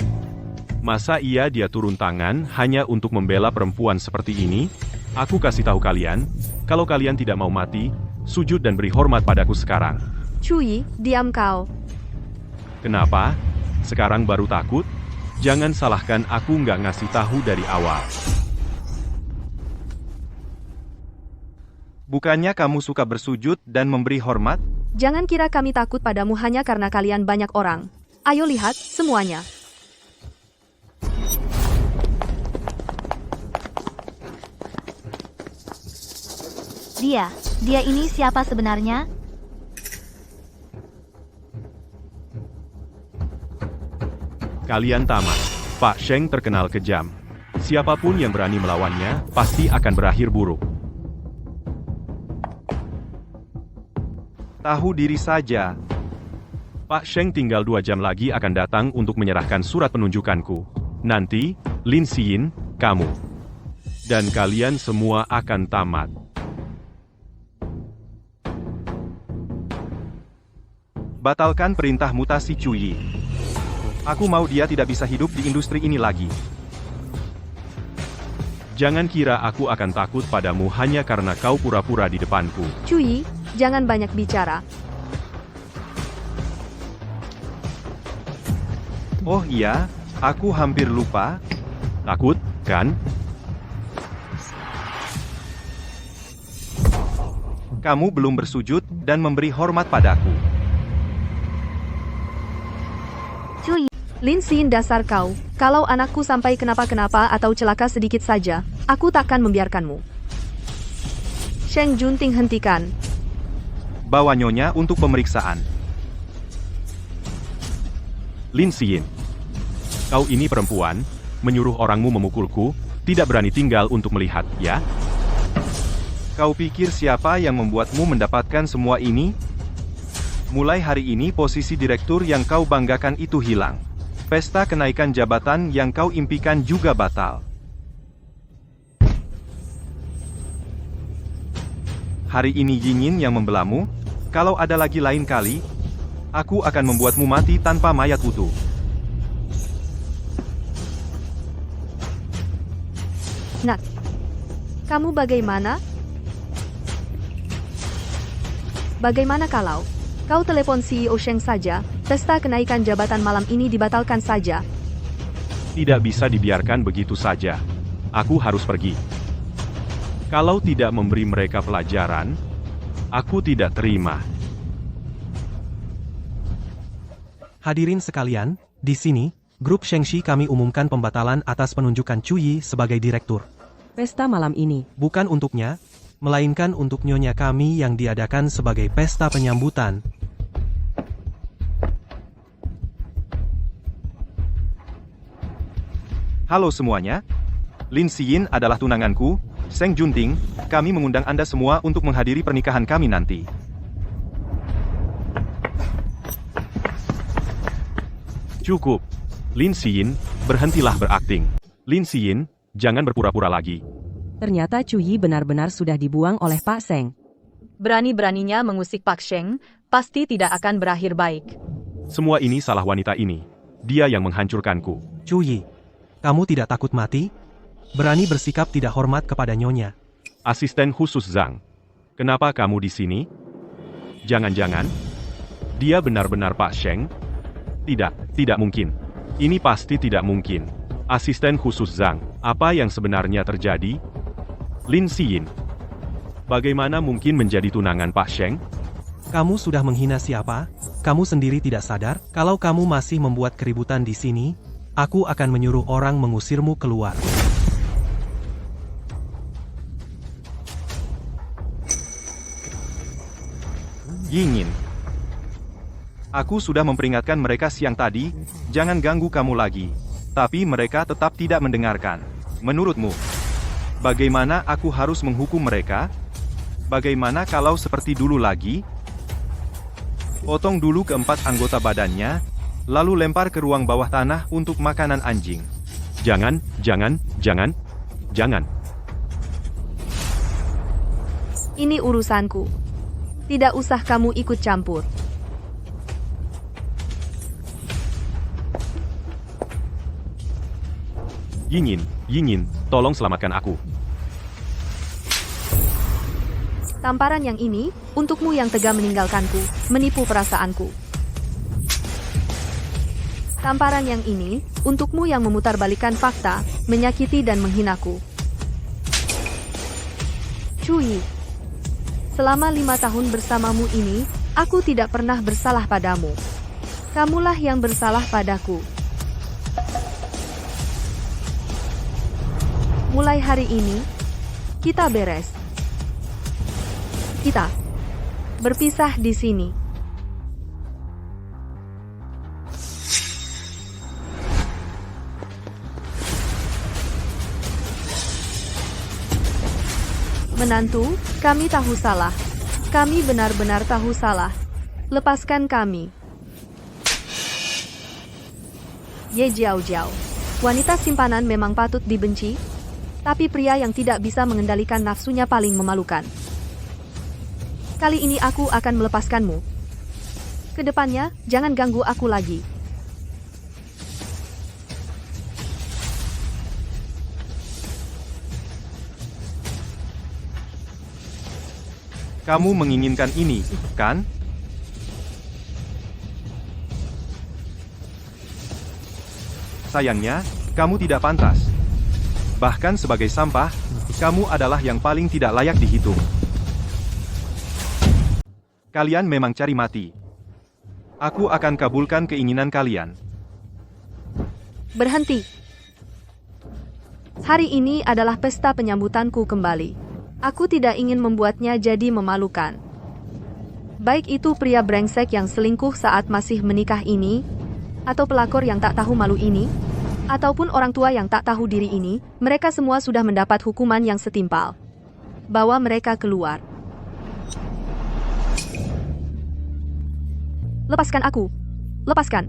Masa iya dia turun tangan hanya untuk membela perempuan seperti ini? Aku kasih tahu kalian, kalau kalian tidak mau mati, sujud dan beri hormat padaku sekarang. Cuy, diam kau. Kenapa? Sekarang baru takut? Jangan salahkan aku nggak ngasih tahu dari awal. Bukannya kamu suka bersujud dan memberi hormat? Jangan kira kami takut padamu hanya karena kalian banyak orang. Ayo lihat, semuanya. Dia ini siapa sebenarnya? Kalian tamat. Pak Sheng terkenal kejam. Siapapun yang berani melawannya, pasti akan berakhir buruk. Tahu diri saja. Pak Sheng tinggal 2 jam lagi akan datang untuk menyerahkan surat penunjukanku. Nanti, Lin Xin, kamu. Dan kalian semua akan tamat. Batalkan perintah mutasi Cuyi. Aku mau dia tidak bisa hidup di industri ini lagi. Jangan kira aku akan takut padamu hanya karena kau pura-pura di depanku. Cuyi, jangan banyak bicara. Oh iya, aku hampir lupa. Takut, kan? Kamu belum bersujud dan memberi hormat padaku. Lin Xin, dasar kau. Kalau anakku sampai kenapa-kenapa atau celaka sedikit saja, aku takkan membiarkanmu. Sheng Junting, hentikan. Bawa nyonya untuk pemeriksaan. Lin Xin. Kau ini perempuan, menyuruh orangmu memukulku, tidak berani tinggal untuk melihat, ya? Kau pikir siapa yang membuatmu mendapatkan semua ini? Mulai hari ini posisi direktur yang kau banggakan itu hilang. Pesta kenaikan jabatan yang kau impikan juga batal. Hari ini Yingin yang membelamu. Kalau ada lagi lain kali, aku akan membuatmu mati tanpa mayat utuh. Nak, kamu bagaimana? Bagaimana kalau kau telepon CEO Sheng saja, pesta kenaikan jabatan malam ini dibatalkan saja. Tidak bisa dibiarkan begitu saja. Aku harus pergi. Kalau tidak memberi mereka pelajaran, aku tidak terima. Hadirin sekalian, di sini, grup Shengshi kami umumkan pembatalan atas penunjukan Cuyi sebagai direktur. Pesta malam ini Bukan untuknya, melainkan untuk nyonya kami yang diadakan sebagai pesta penyambutan. Halo semuanya. Lin Xin adalah tunanganku, Sheng Junting. Kami mengundang Anda semua untuk menghadiri pernikahan kami nanti. Cukup. Lin Xin, berhentilah berakting. Lin Xin, jangan berpura-pura lagi. ternyata Cuyi benar-benar sudah dibuang oleh Pak Sheng. Berani-beraninya mengusik Pak Sheng, pasti tidak akan berakhir baik. Semua ini salah wanita ini. Dia yang menghancurkanku. Cuyi, kamu tidak takut mati? Berani bersikap tidak hormat kepada nyonya. Asisten khusus Zhang. Kenapa kamu di sini? Jangan-jangan dia benar-benar Pak Sheng? Tidak mungkin. Ini pasti tidak mungkin. Asisten khusus Zhang, apa yang sebenarnya terjadi? Lin Xin, bagaimana mungkin menjadi tunangan Pak Sheng? Kamu sudah menghina siapa? Kamu sendiri tidak sadar? Kalau kamu masih membuat keributan di sini, aku akan menyuruh orang mengusirmu keluar. Yingin. Aku sudah memperingatkan mereka siang tadi, jangan ganggu kamu lagi. Tapi mereka tetap tidak mendengarkan. Menurutmu, bagaimana aku harus menghukum mereka? Bagaimana kalau seperti dulu lagi? Potong dulu keempat anggota badannya, lalu lempar ke ruang bawah tanah untuk makanan anjing. Jangan. Ini urusanku. Tidak usah kamu ikut campur. Yingin, tolong selamatkan aku. Tamparan yang ini, untukmu yang tega meninggalkanku, menipu perasaanku. Tamparan yang ini, untukmu yang memutarbalikkan fakta, menyakiti dan menghinaku. Cui. Selama 5 tahun bersamamu ini, aku tidak pernah bersalah padamu. Kamulah yang bersalah padaku. Mulai hari ini, kita beres. Kita berpisah di sini. Menantu, kami tahu salah. Kami benar-benar tahu salah. Lepaskan kami. Ye Jiao Jiao. Wanita simpanan memang patut dibenci, tapi pria yang tidak bisa mengendalikan nafsunya paling memalukan. Kali ini aku akan melepaskanmu. Kedepannya, jangan ganggu aku lagi. Kamu menginginkan ini, kan? Sayangnya, kamu tidak pantas. Bahkan sebagai sampah, kamu adalah yang paling tidak layak dihitung. Kalian memang cari mati. Aku akan kabulkan keinginan kalian. Berhenti. Hari ini adalah pesta penyambutanku kembali. Aku tidak ingin membuatnya jadi memalukan. Baik itu pria brengsek yang selingkuh saat masih menikah ini, atau pelakor yang tak tahu malu ini, ataupun orang tua yang tak tahu diri ini, mereka semua sudah mendapat hukuman yang setimpal. Bawa mereka keluar. Lepaskan aku. Lepaskan.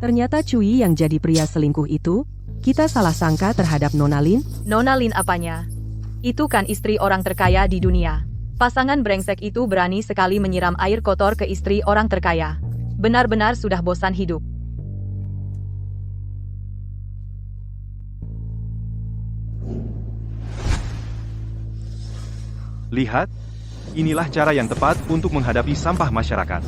Ternyata Cui yang jadi pria selingkuh itu, kita salah sangka terhadap Nona Lin. Nona Lin apanya? Itu kan istri orang terkaya di dunia. Pasangan brengsek itu berani sekali menyiram air kotor ke istri orang terkaya. Benar-benar sudah bosan hidup. Lihat, inilah cara yang tepat untuk menghadapi sampah masyarakat.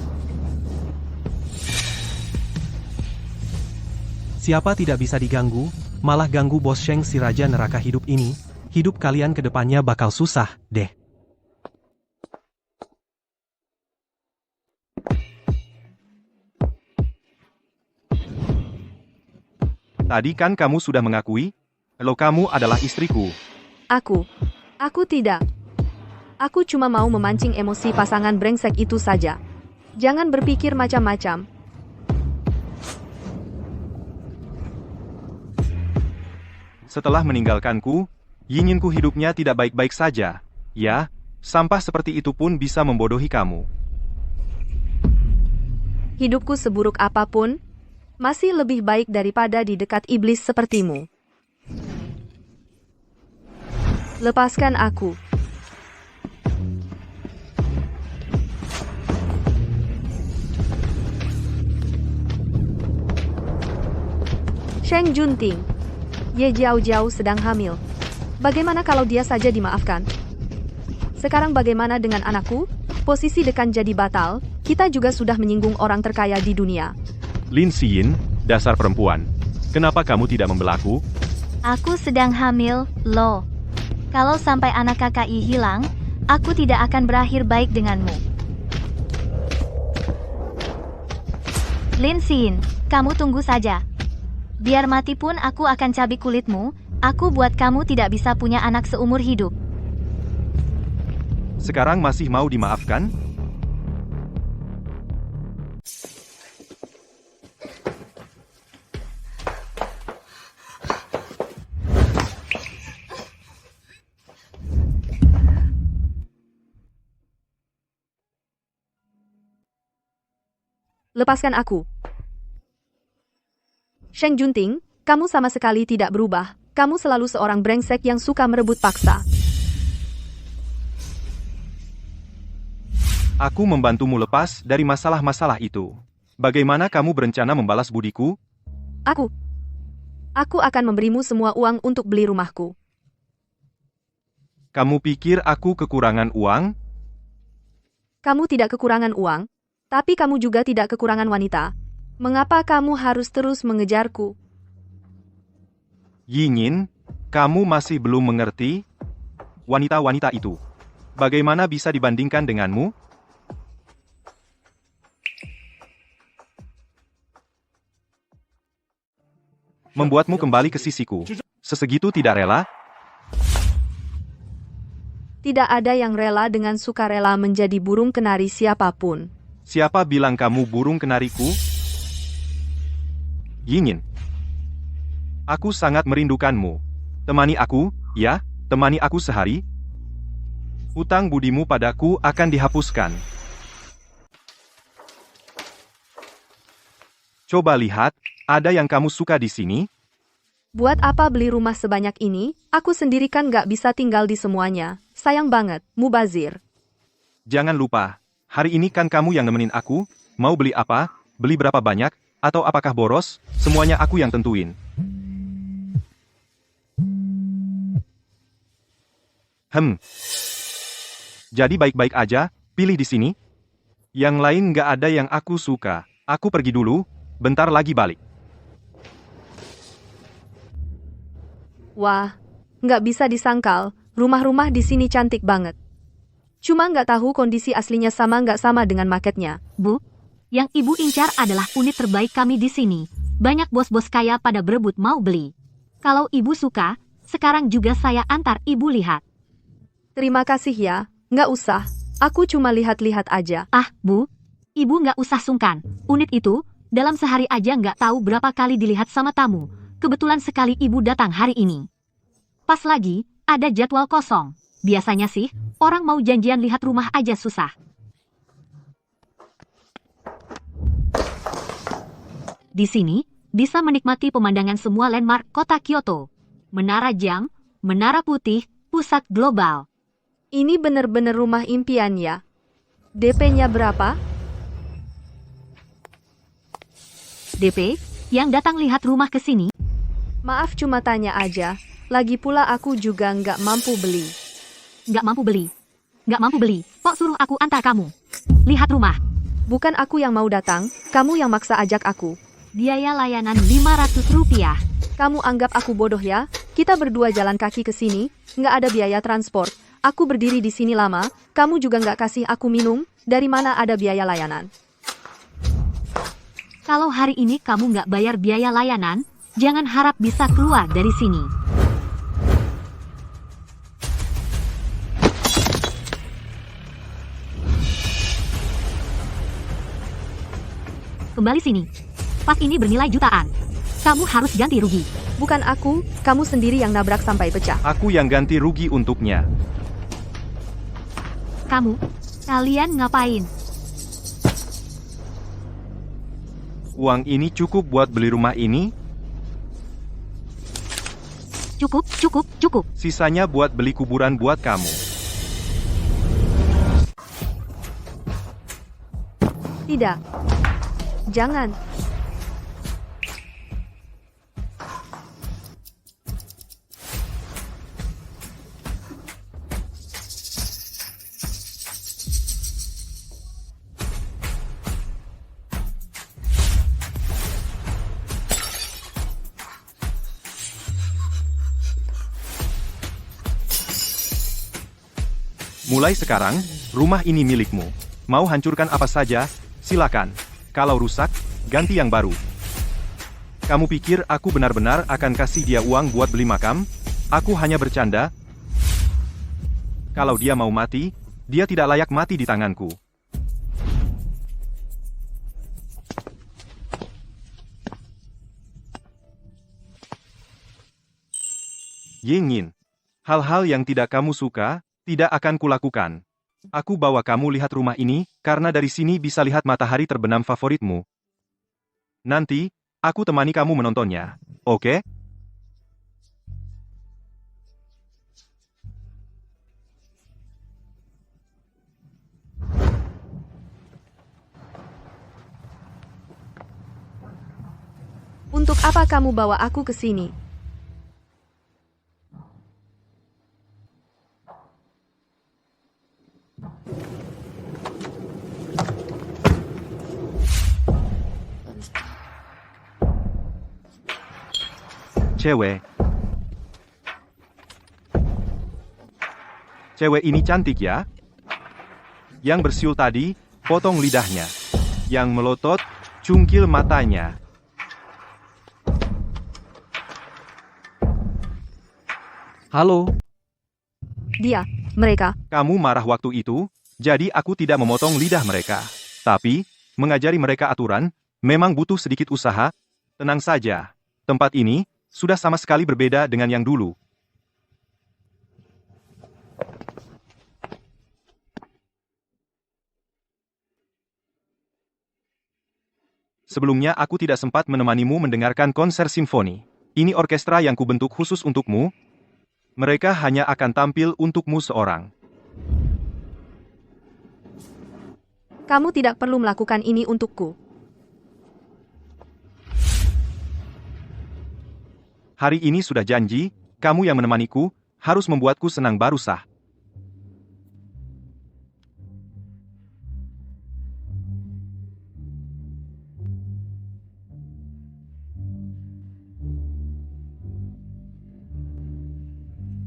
Siapa tidak bisa diganggu, malah ganggu Bos Sheng si Raja Neraka hidup ini, hidup kalian ke depannya bakal susah, deh. Tadi kan kamu sudah mengakui, kalau kamu adalah istriku. Aku tidak. Aku cuma mau memancing emosi pasangan brengsek itu saja. Jangan berpikir macam-macam. Setelah meninggalkanku, Yinginku hidupnya tidak baik-baik saja. Ya, sampah seperti itu pun bisa membodohi kamu. Hidupku seburuk apapun, masih lebih baik daripada di dekat iblis sepertimu. Lepaskan aku. Sheng Junting. Ye Jiao Jiao sedang hamil. Bagaimana kalau dia saja dimaafkan? Sekarang bagaimana dengan anakku? Posisi Dekan jadi batal, kita juga sudah menyinggung orang terkaya di dunia. Lin Xin, dasar perempuan. Kenapa kamu tidak membelaku? Aku sedang hamil, loh. Kalau sampai anak KKI hilang, aku tidak akan berakhir baik denganmu. Lin Xin, kamu tunggu saja. Biar mati pun aku akan cabik kulitmu, aku buat kamu tidak bisa punya anak seumur hidup. Sekarang masih mau dimaafkan? Lepaskan aku. Sheng Junting, kamu sama sekali tidak berubah. Kamu selalu seorang brengsek yang suka merebut paksa. Aku membantumu lepas dari masalah-masalah itu. Bagaimana kamu berencana membalas budiku? Aku akan memberimu semua uang untuk beli rumahku. Kamu pikir aku kekurangan uang? Kamu tidak kekurangan uang, tapi kamu juga tidak kekurangan wanita. Mengapa kamu harus terus mengejarku? Yingin, kamu masih belum mengerti? Wanita-wanita itu. Bagaimana bisa dibandingkan denganmu? Membuatmu kembali ke sisiku. Sesegitu tidak rela? Tidak ada yang rela dengan sukarela menjadi burung kenari siapapun. Siapa bilang kamu burung kenariku? Yingin. Aku sangat merindukanmu. Temani aku, ya, temani aku sehari. Hutang budimu padaku akan dihapuskan. Coba lihat, ada yang kamu suka di sini? Buat apa beli rumah sebanyak ini? Aku sendiri kan gak bisa tinggal di semuanya. Sayang banget, mubazir. Jangan lupa, hari ini kan kamu yang nemenin aku. Mau beli apa? Beli berapa banyak? Atau apakah boros? Semuanya aku yang tentuin. Jadi baik-baik aja, pilih di sini. Yang lain nggak ada yang aku suka. Aku pergi dulu, bentar lagi balik. Wah, nggak bisa disangkal, rumah-rumah di sini cantik banget. Cuma nggak tahu kondisi aslinya sama nggak sama dengan marketnya. Bu, yang ibu incar adalah unit terbaik kami di sini. Banyak bos-bos kaya pada berebut mau beli. Kalau ibu suka, sekarang juga saya antar ibu lihat. Terima kasih ya, nggak usah. Aku cuma lihat-lihat aja. Ah, Bu, ibu nggak usah sungkan. Unit itu, dalam sehari aja nggak tahu berapa kali dilihat sama tamu. Kebetulan sekali ibu datang hari ini. Pas lagi, ada jadwal kosong. Biasanya sih, orang mau janjian lihat rumah aja susah. Di sini, bisa menikmati pemandangan semua landmark kota Kyoto. Menara Jam, Menara Putih, pusat global. Ini bener-bener rumah impian ya. DP-nya berapa? DP, yang datang lihat rumah ke sini. Maaf cuma tanya aja. Lagi pula aku juga nggak mampu beli. Nggak mampu beli. Nggak mampu beli. Kok suruh aku antar kamu? Lihat rumah. Bukan aku yang mau datang, kamu yang maksa ajak aku. Biaya layanan Rp500. Kamu anggap aku bodoh ya? Kita berdua jalan kaki ke sini, nggak ada biaya transport. Aku berdiri di sini lama, kamu juga nggak kasih aku minum, dari mana ada biaya layanan? Kalau hari ini kamu nggak bayar biaya layanan, jangan harap bisa keluar dari sini. Kembali sini. Pas ini bernilai jutaan. Kamu harus ganti rugi. Bukan aku, kamu sendiri yang nabrak sampai pecah. Aku yang ganti rugi untuknya. Kalian ngapain? Uang ini cukup buat beli rumah ini? Cukup. Sisanya buat beli kuburan buat kamu. Tidak. Jangan. Mulai sekarang, rumah ini milikmu. Mau hancurkan apa saja, silakan. Kalau rusak, ganti yang baru. Kamu pikir aku benar-benar akan kasih dia uang buat beli makam? Aku hanya bercanda. Kalau dia mau mati, dia tidak layak mati di tanganku. Yingin, hal-hal yang tidak kamu suka, tidak akan kulakukan. Aku bawa kamu lihat rumah ini, karena dari sini bisa lihat matahari terbenam favoritmu. Nanti, aku temani kamu menontonnya, oke? Untuk apa kamu bawa aku ke sini? cewek. Cewek ini cantik ya? Yang bersiul tadi, potong lidahnya. Yang melotot, cungkil matanya. Halo, Mereka. Kamu marah waktu itu, jadi aku tidak memotong lidah mereka. Tapi, mengajari mereka aturan, memang butuh sedikit usaha. Tenang saja, tempat ini sudah sama sekali berbeda dengan yang dulu. Sebelumnya aku tidak sempat menemanimu mendengarkan konser simfoni. Ini orkestra yang kubentuk khusus untukmu. Mereka hanya akan tampil untukmu seorang. Kamu tidak perlu melakukan ini untukku. Hari ini sudah janji, kamu yang menemaniku, harus membuatku senang baru sah.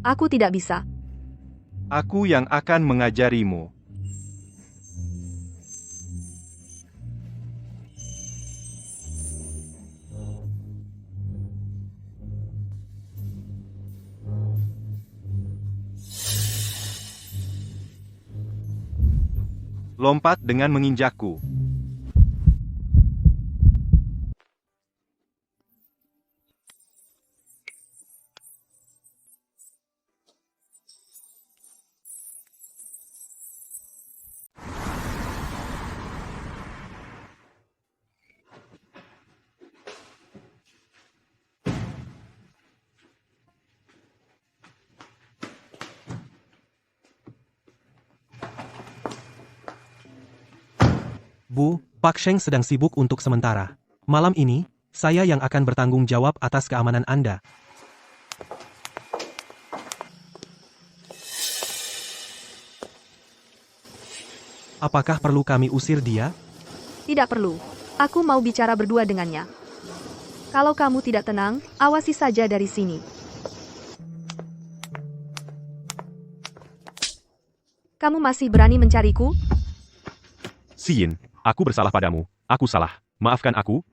Aku tidak bisa. Aku yang akan mengajarimu. Lompat dengan menginjakku. Bu, Pak Sheng sedang sibuk untuk sementara. Malam ini, saya yang akan bertanggung jawab atas keamanan Anda. Apakah perlu kami usir dia? Tidak perlu. Aku mau bicara berdua dengannya. Kalau kamu tidak tenang, awasi saja dari sini. Kamu masih berani mencariku? Yin, aku bersalah padamu. Aku salah. Maafkan aku.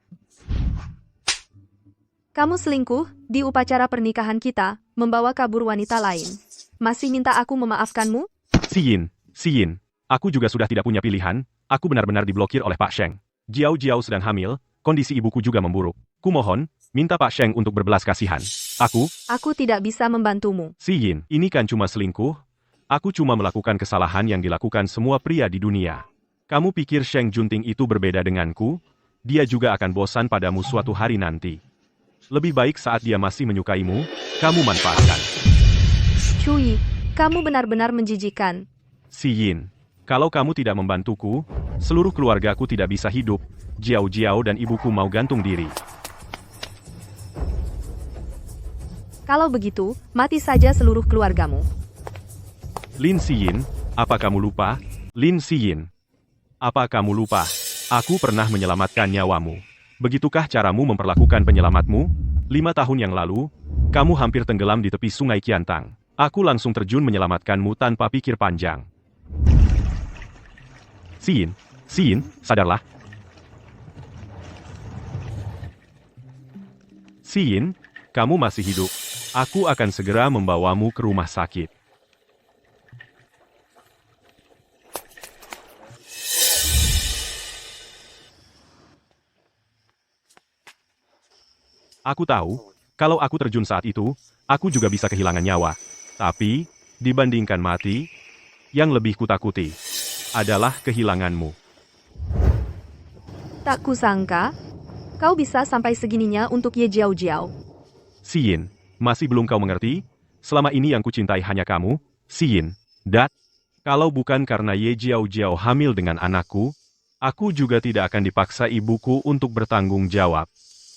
Kamu selingkuh di upacara pernikahan kita, membawa kabur wanita lain. Masih minta aku memaafkanmu? Yin. Aku juga sudah tidak punya pilihan. Aku benar-benar diblokir oleh Pak Sheng. Jiao sedang hamil, kondisi ibuku juga memburuk. Kumohon, minta Pak Sheng untuk berbelas kasihan. Aku tidak bisa membantumu. Yin, ini kan cuma selingkuh. Aku cuma melakukan kesalahan yang dilakukan semua pria di dunia. Kamu pikir Sheng Junting itu berbeda denganku? Dia juga akan bosan padamu suatu hari nanti. Lebih baik saat dia masih menyukaimu, kamu manfaatkan. Cui, kamu benar-benar menjijikan. Yin, kalau kamu tidak membantuku, seluruh keluargaku tidak bisa hidup. Jiao dan ibuku mau gantung diri. Kalau begitu, mati saja seluruh keluargamu. Lin Yin, apa kamu lupa? Lin Yin, apa kamu lupa? Aku pernah menyelamatkan nyawamu. Begitukah caramu memperlakukan penyelamatmu? 5 tahun yang lalu, kamu hampir tenggelam di tepi sungai Qiantang. Aku langsung terjun menyelamatkanmu tanpa pikir panjang. Yin, sadarlah. Yin, kamu masih hidup. Aku akan segera membawamu ke rumah sakit. Aku tahu, kalau aku terjun saat itu, aku juga bisa kehilangan nyawa. Tapi, dibandingkan mati, yang lebih kutakuti adalah kehilanganmu. Tak kusangka, kau bisa sampai segininya untuk Ye Jiao. Yin, masih belum kau mengerti? Selama ini yang kucintai hanya kamu, Yin. Dan, kalau bukan karena Ye Jiao hamil dengan anakku, aku juga tidak akan dipaksa ibuku untuk bertanggung jawab.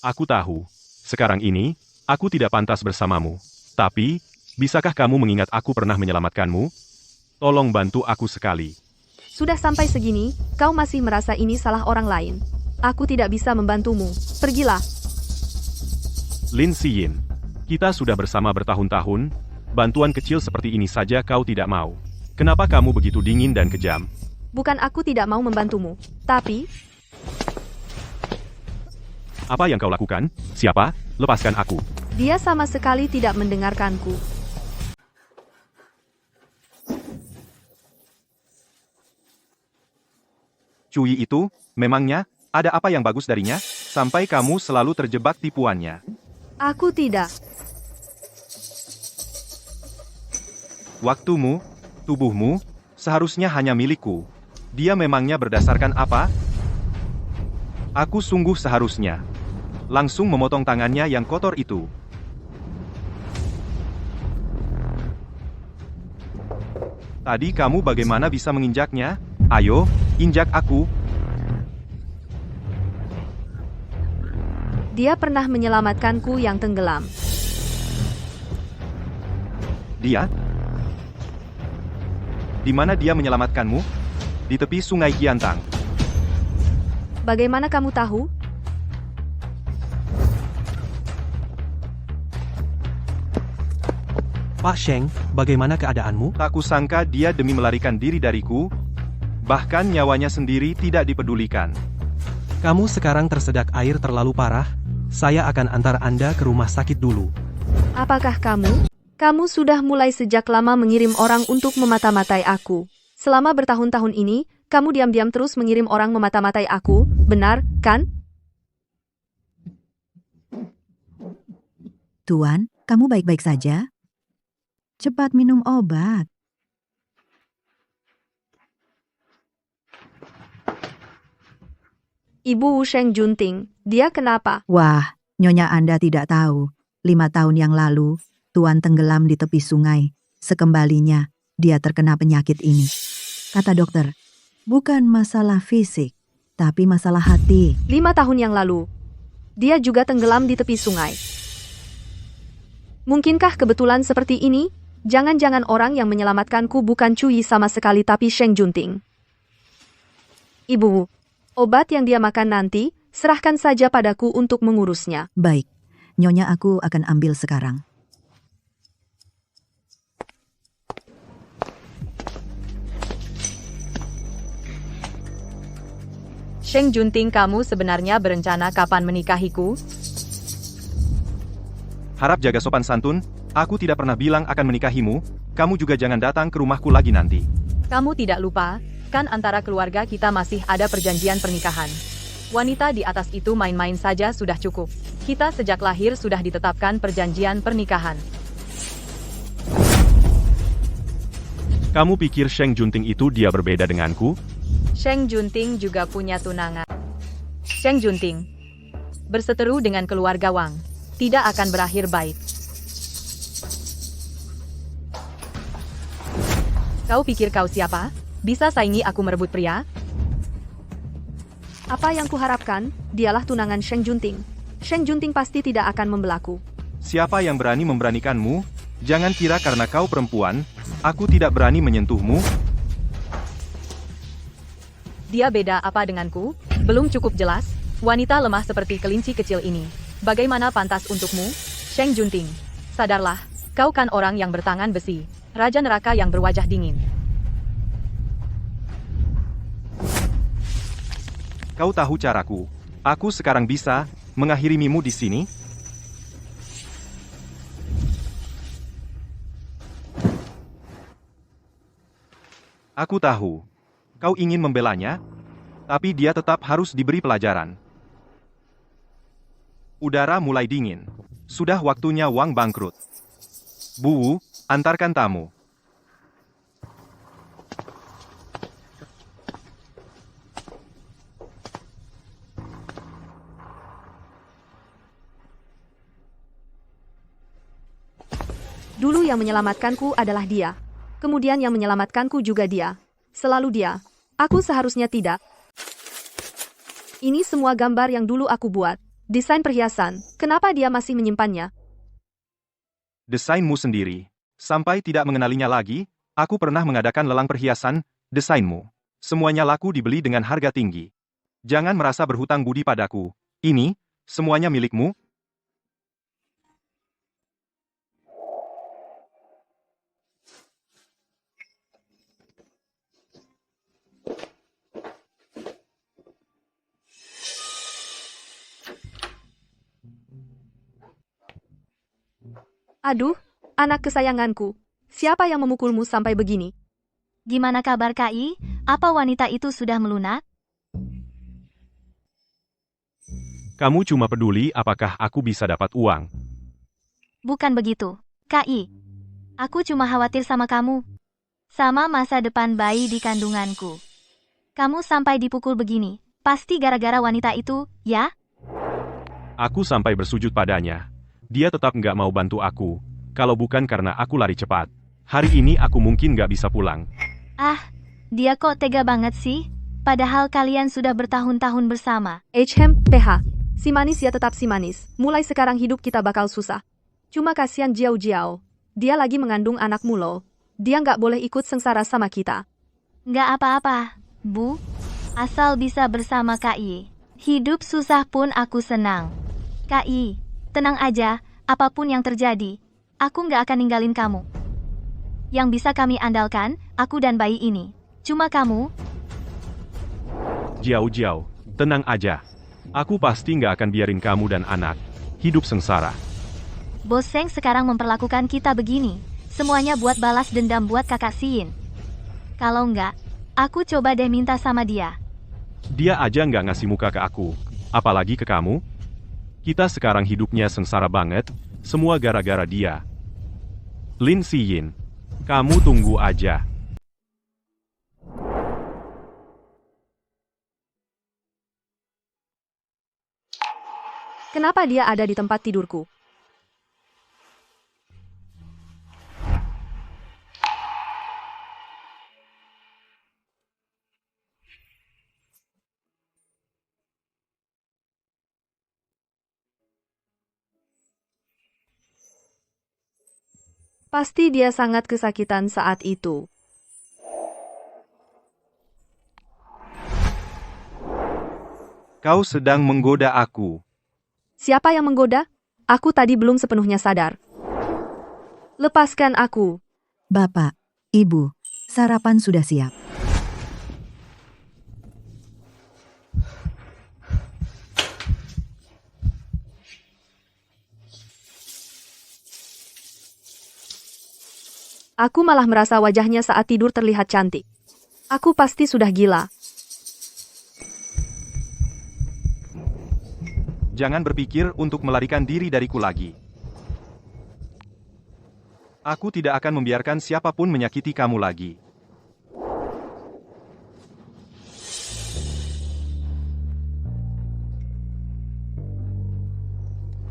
Aku tahu. Sekarang ini, aku tidak pantas bersamamu. Tapi, bisakah kamu mengingat aku pernah menyelamatkanmu? Tolong bantu aku sekali. Sudah sampai segini, kau masih merasa ini salah orang lain. Aku tidak bisa membantumu. Pergilah. Lin Yin, Kita sudah bersama bertahun-tahun, bantuan kecil seperti ini saja kau tidak mau. Kenapa kamu begitu dingin dan kejam? Bukan aku tidak mau membantumu, tapi Apa yang kau lakukan? Siapa? Lepaskan aku. dia sama sekali tidak mendengarkanku. Cui itu, memangnya, ada apa yang bagus darinya? Sampai kamu selalu terjebak tipuannya. Aku tidak. Waktumu, tubuhmu, seharusnya hanya milikku. Dia memangnya berdasarkan apa? Aku sungguh seharusnya langsung memotong tangannya yang kotor itu. Tadi kamu bagaimana bisa menginjaknya? Ayo, injak aku. Dia pernah menyelamatkanku yang tenggelam. Dia? Di mana dia menyelamatkanmu? Di tepi sungai Qiantang. Bagaimana kamu tahu? Pak Sheng, bagaimana keadaanmu? Tak kusangka dia demi melarikan diri dariku, bahkan nyawanya sendiri tidak dipedulikan. Kamu sekarang tersedak air terlalu parah. Saya akan antar Anda ke rumah sakit dulu. Apakah kamu? Kamu sudah mulai sejak lama mengirim orang untuk memata-matai aku. Selama bertahun-tahun ini, kamu diam-diam terus mengirim orang memata-matai aku, benar, kan? Tuan, kamu baik-baik saja? Cepat minum obat. Ibu Wu Sheng Junting, dia kenapa? Wah, Nyonya Anda tidak tahu. 5 tahun yang lalu, Tuan tenggelam di tepi sungai. Sekembalinya, dia terkena penyakit ini. Kata dokter, bukan masalah fisik, tapi masalah hati. 5 tahun yang lalu, dia juga tenggelam di tepi sungai. Mungkinkah kebetulan seperti ini? Jangan-jangan orang yang menyelamatkanku bukan Cui sama sekali tapi Sheng Junting. Ibu Wu, obat yang dia makan nanti, serahkan saja padaku untuk mengurusnya. Baik, Nyonya aku akan ambil sekarang. Sheng Junting, kamu sebenarnya berencana kapan menikahiku? Harap jaga sopan santun, aku tidak pernah bilang akan menikahimu, kamu juga jangan datang ke rumahku lagi nanti. Kamu tidak lupa, kan antara keluarga kita masih ada perjanjian pernikahan. Wanita di atas itu main-main saja sudah cukup. Kita sejak lahir sudah ditetapkan perjanjian pernikahan. Kamu pikir Sheng Junting itu dia berbeda denganku? Sheng Junting juga punya tunangan. Sheng Junting berseteru dengan keluarga Wang. Tidak akan berakhir baik. Kau pikir kau siapa? Bisa saingi aku merebut pria? Apa yang kuharapkan, dialah tunangan Sheng Junting. Sheng Junting pasti tidak akan membelaku. Siapa yang berani memberanikanmu? Jangan kira karena kau perempuan, aku tidak berani menyentuhmu. Dia beda apa denganku? Belum cukup jelas? Wanita lemah seperti kelinci kecil ini. Bagaimana pantas untukmu? Sheng Junting, sadarlah, kau kan orang yang bertangan besi. Raja neraka yang berwajah dingin. Kau tahu caraku. Aku sekarang bisa mengakhirimu di sini. Aku tahu. Kau ingin membelanya, tapi dia tetap harus diberi pelajaran. Udara mulai dingin. Sudah waktunya Wang bangkrut. Bu Wu, antarkan tamu. Dulu yang menyelamatkanku adalah dia. Kemudian yang menyelamatkanku juga dia. Selalu dia. Aku seharusnya tidak. Ini semua gambar yang dulu aku buat. Desain perhiasan. Kenapa dia masih menyimpannya? Desainmu sendiri. Sampai tidak mengenalinya lagi, aku pernah mengadakan lelang perhiasan, desainmu. Semuanya laku dibeli dengan harga tinggi. Jangan merasa berhutang budi padaku. Ini, semuanya milikmu. Aduh, anak kesayanganku. Siapa yang memukulmu sampai begini? Gimana kabar KI? Apa wanita itu sudah melunak? Kamu cuma peduli apakah aku bisa dapat uang. Bukan begitu. KI. Aku cuma khawatir sama kamu. Sama masa depan bayi di kandunganku. Kamu sampai dipukul begini. Pasti gara-gara wanita itu, ya? Aku sampai bersujud padanya. Dia tetap nggak mau bantu aku. Kalau bukan karena aku lari cepat. Hari ini aku mungkin nggak bisa pulang. Ah, dia kok tega banget sih? Padahal kalian sudah bertahun-tahun bersama. PH. Si manis ya tetap si manis. Mulai sekarang hidup kita bakal susah. Cuma kasihan Jiao Jiao. Dia lagi mengandung anakmu loh. Dia nggak boleh ikut sengsara sama kita. Nggak apa-apa, Bu. Asal bisa bersama KI. Hidup susah pun aku senang. KI, tenang aja, apapun yang terjadi. Aku nggak akan ninggalin kamu. Yang bisa kami andalkan, aku dan bayi ini. Cuma kamu, Jiao, tenang aja. Aku pasti nggak akan biarin kamu dan anak hidup sengsara. Bos Seng sekarang memperlakukan kita begini. Semuanya buat balas dendam buat kakak Siin. Kalau nggak, aku coba deh minta sama dia. Dia aja nggak ngasih muka ke aku. Apalagi ke kamu. Kita sekarang hidupnya sengsara banget. Semua gara-gara dia. Lin Siyin. Kamu tunggu aja. Kenapa dia ada di tempat tidurku? Pasti dia sangat kesakitan saat itu. Kau sedang menggoda aku. Siapa yang menggoda? Aku tadi belum sepenuhnya sadar. Lepaskan aku. Bapak, Ibu, sarapan sudah siap. Aku malah merasa wajahnya saat tidur terlihat cantik. Aku pasti sudah gila. Jangan berpikir untuk melarikan diri dariku lagi. Aku tidak akan membiarkan siapapun menyakiti kamu lagi.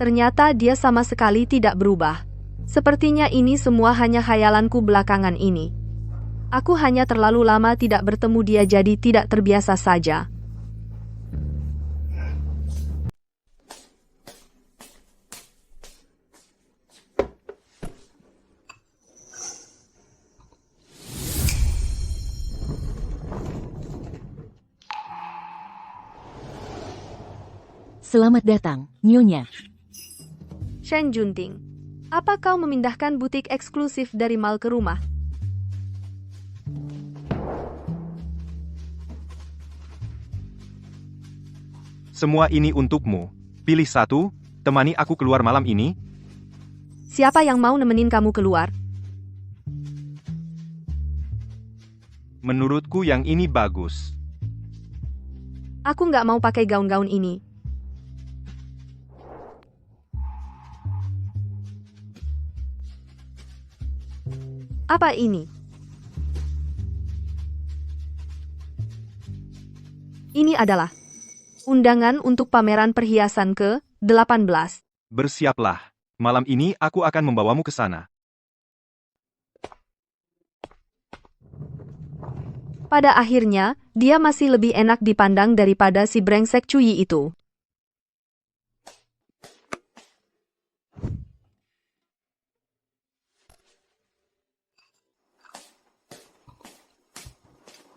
Ternyata dia sama sekali tidak berubah. Sepertinya ini semua hanya khayalanku belakangan ini. Aku hanya terlalu lama tidak bertemu dia jadi tidak terbiasa saja. Selamat datang, Nyonya. Shen Junting, apa kau memindahkan butik eksklusif dari mall ke rumah? Semua ini untukmu. Pilih satu, temani aku keluar malam ini. Siapa yang mau nemenin kamu keluar? Menurutku yang ini bagus. Aku nggak mau pakai gaun-gaun ini. Apa ini? Ini adalah undangan untuk pameran perhiasan ke-18. Bersiaplah. Malam ini aku akan membawamu ke sana. Pada akhirnya, dia masih lebih enak dipandang daripada si brengsek Cuyi itu.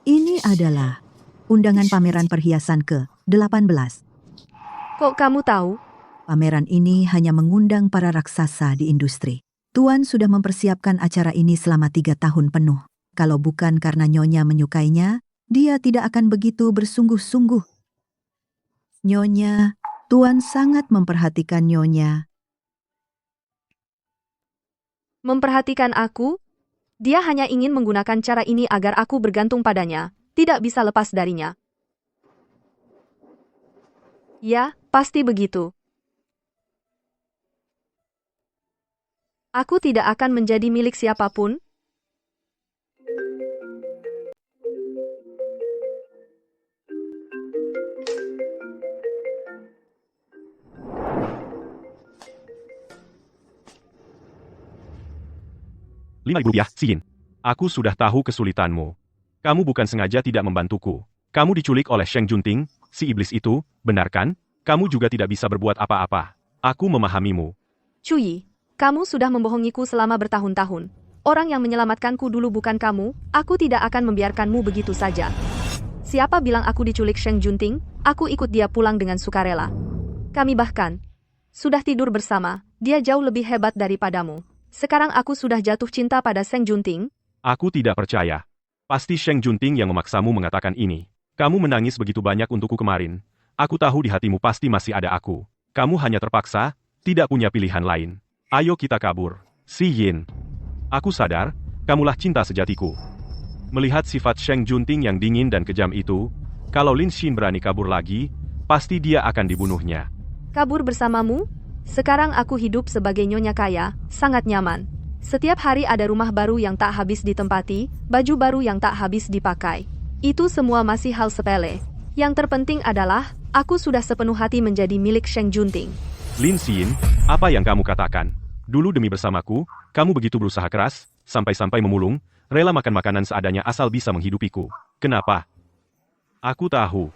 Ini adalah undangan pameran perhiasan ke-18. Kok kamu tahu? Pameran ini hanya mengundang para raksasa di industri. Tuan sudah mempersiapkan acara ini selama 3 tahun penuh. Kalau bukan karena Nyonya menyukainya, dia tidak akan begitu bersungguh-sungguh. Nyonya, Tuan sangat memperhatikan Nyonya. Memperhatikan aku? Dia hanya ingin menggunakan cara ini agar aku bergantung padanya, tidak bisa lepas darinya. Ya, pasti begitu. Aku tidak akan menjadi milik siapapun. Rp5.000, Xin. Aku sudah tahu kesulitanmu. Kamu bukan sengaja tidak membantuku. Kamu diculik oleh Sheng Junting, si iblis itu, benar kan? Kamu juga tidak bisa berbuat apa-apa. Aku memahamimu. Cuyi, kamu sudah membohongiku selama bertahun-tahun. Orang yang menyelamatkanku dulu bukan kamu, aku tidak akan membiarkanmu begitu saja. Siapa bilang aku diculik Sheng Junting? Aku ikut dia pulang dengan sukarela. Kami bahkan sudah tidur bersama, dia jauh lebih hebat daripadamu. Sekarang aku sudah jatuh cinta pada Sheng Junting. Aku tidak percaya. Pasti Sheng Junting yang memaksamu mengatakan ini. Kamu menangis begitu banyak untukku kemarin. Aku tahu di hatimu pasti masih ada aku. Kamu hanya terpaksa, tidak punya pilihan lain. Ayo kita kabur. Si Yin. Aku sadar, kamulah cinta sejatiku. Melihat sifat Sheng Junting yang dingin dan kejam itu, kalau Lin Xin berani kabur lagi, pasti dia akan dibunuhnya. Kabur bersamamu? Sekarang aku hidup sebagai nyonya kaya, sangat nyaman. Setiap hari ada rumah baru yang tak habis ditempati, baju baru yang tak habis dipakai. Itu semua masih hal sepele. Yang terpenting adalah, aku sudah sepenuh hati menjadi milik Sheng Junting. Lin Xin, apa yang kamu katakan? Dulu demi bersamaku, kamu begitu berusaha keras, sampai-sampai memulung, rela makan makanan seadanya asal bisa menghidupiku. Kenapa? Aku tahu.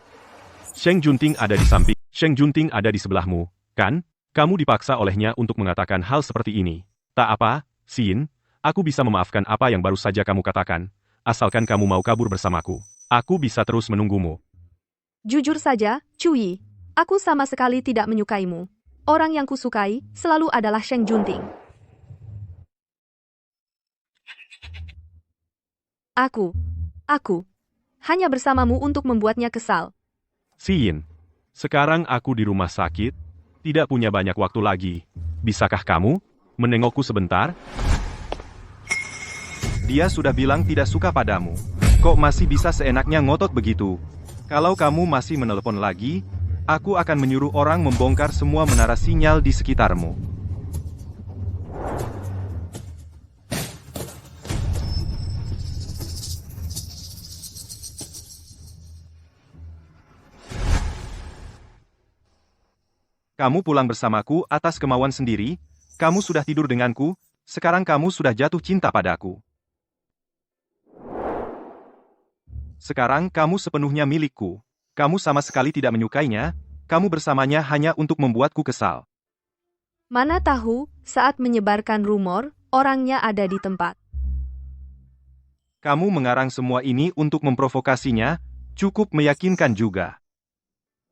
Sheng Junting ada di samping, Sheng Junting ada di sebelahmu, kan? Kamu dipaksa olehnya untuk mengatakan hal seperti ini. Tak apa, Xin, aku bisa memaafkan apa yang baru saja kamu katakan, asalkan kamu mau kabur bersamaku. Aku bisa terus menunggumu. Jujur saja, Cuyi, aku sama sekali tidak menyukaimu. Orang yang kusukai selalu adalah Sheng Junting. Aku hanya bersamamu untuk membuatnya kesal. Xin, sekarang aku di rumah sakit, tidak punya banyak waktu lagi. Bisakah kamu menengokku sebentar? Dia sudah bilang tidak suka padamu. Kok masih bisa seenaknya ngotot begitu? Kalau kamu masih menelepon lagi, aku akan menyuruh orang membongkar semua menara sinyal di sekitarmu. Kamu pulang bersamaku atas kemauan sendiri, kamu sudah tidur denganku, sekarang kamu sudah jatuh cinta padaku. Sekarang kamu sepenuhnya milikku. Kamu sama sekali tidak menyukainya, kamu bersamanya hanya untuk membuatku kesal. Mana tahu, saat menyebarkan rumor, orangnya ada di tempat. Kamu mengarang semua ini untuk memprovokasinya, cukup meyakinkan juga.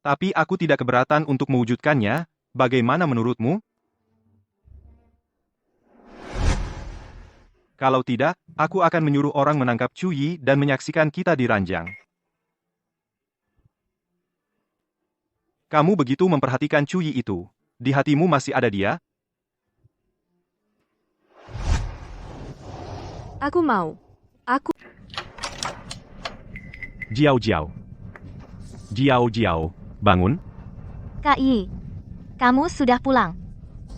Tapi aku tidak keberatan untuk mewujudkannya, bagaimana menurutmu? Kalau tidak, aku akan menyuruh orang menangkap Cuyi dan menyaksikan kita di ranjang. Kamu begitu memperhatikan Cuyi itu. Di hatimu masih ada dia? Aku mau. Jiao Jiao. Jiao Jiao, bangun. Kak Yi, kamu sudah pulang.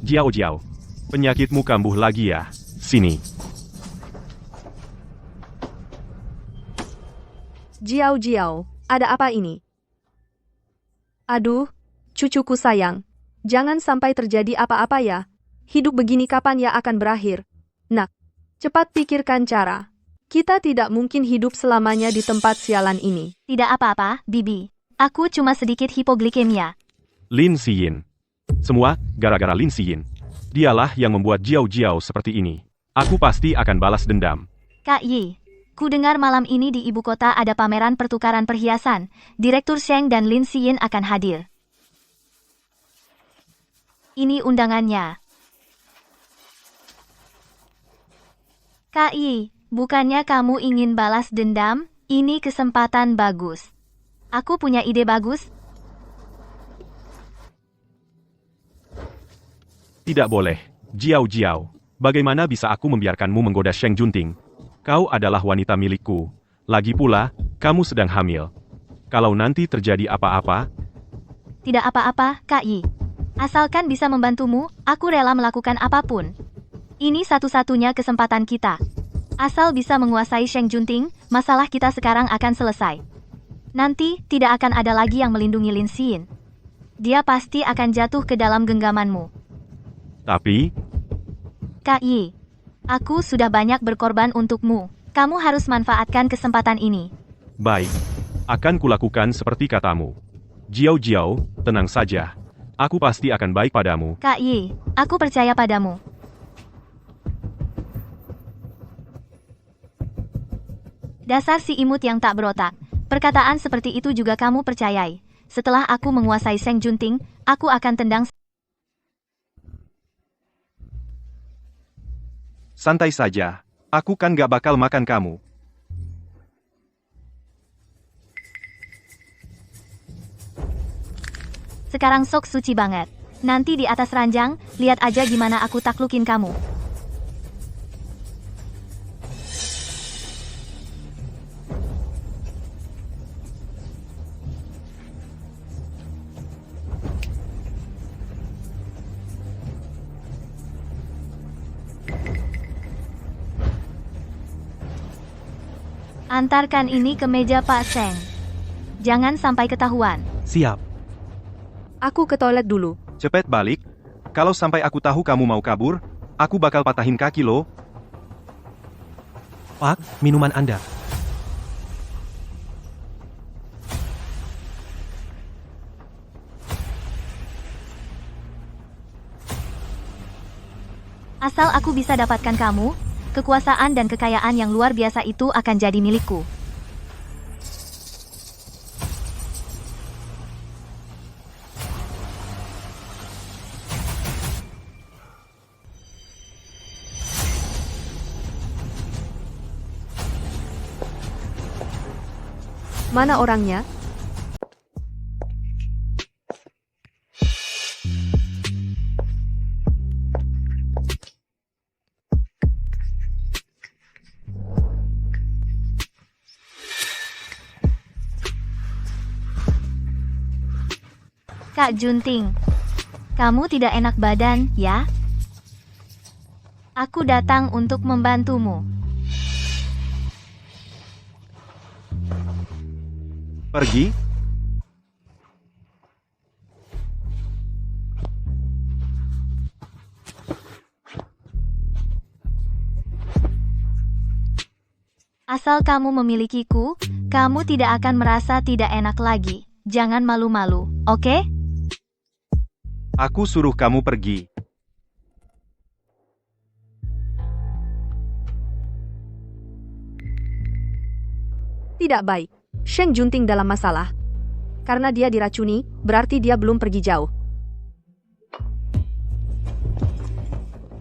Jiao Jiao, penyakitmu kambuh lagi ya. Sini. Jiao Jiao, ada apa ini? Aduh, cucuku sayang. Jangan sampai terjadi apa-apa ya. Hidup begini kapan ya akan berakhir? Nak, cepat pikirkan cara. Kita tidak mungkin hidup selamanya di tempat sialan ini. Tidak apa-apa, Bibi. Aku cuma sedikit hipoglikemia. Lin Xin. Semua gara-gara Lin Xin. Dialah yang membuat Jiao Jiao seperti ini. Aku pasti akan balas dendam. Kak Yi, ku dengar malam ini di ibu kota ada pameran pertukaran perhiasan. Direktur Sheng dan Lin Xin akan hadir. Ini undangannya. Kak Yi, bukannya kamu ingin balas dendam? Ini kesempatan bagus. Aku punya ide bagus. Tidak boleh, Jiao Jiao. Bagaimana bisa aku membiarkanmu menggoda Sheng Junting? Kau adalah wanita milikku. Lagi pula, kamu sedang hamil. Kalau nanti terjadi apa-apa, Tidak apa-apa, Kak Yi. Asalkan bisa membantumu, aku rela melakukan apapun. Ini satu-satunya kesempatan kita. Asal bisa menguasai Sheng Junting, masalah kita sekarang akan selesai. Nanti, tidak akan ada lagi yang melindungi Lin Xin. Dia pasti akan jatuh ke dalam genggamanmu. tapi, Kak Yi, aku sudah banyak berkorban untukmu. Kamu harus manfaatkan kesempatan ini. baik. Akan kulakukan seperti katamu. Jiao, tenang saja. Aku pasti akan baik padamu. Kak Yi, aku percaya padamu. Dasar si imut yang tak berotak. Perkataan seperti itu juga kamu percayai. Setelah aku menguasai Sheng Junting, aku akan tendang. Santai saja. Aku kan gak bakal makan kamu. Sekarang sok suci banget. Nanti di atas ranjang, lihat aja gimana aku taklukin kamu. Antarkan ini ke meja Pak Sheng. Jangan sampai ketahuan. Siap. Aku ke toilet dulu. Cepet balik. Kalau sampai aku tahu kamu mau kabur, aku bakal patahin kaki lo. Pak, minuman Anda. Asal aku bisa dapatkan kamu, kekuasaan dan kekayaan yang luar biasa itu akan jadi milikku. Mana orangnya? Kak Junting, kamu tidak enak badan, ya? Aku datang untuk membantumu. Pergi? Asal kamu memilikiku, kamu tidak akan merasa tidak enak lagi. Jangan malu-malu, oke? Aku suruh kamu pergi. Tidak baik. Sheng Junting dalam masalah. Karena dia diracuni, berarti dia belum pergi jauh.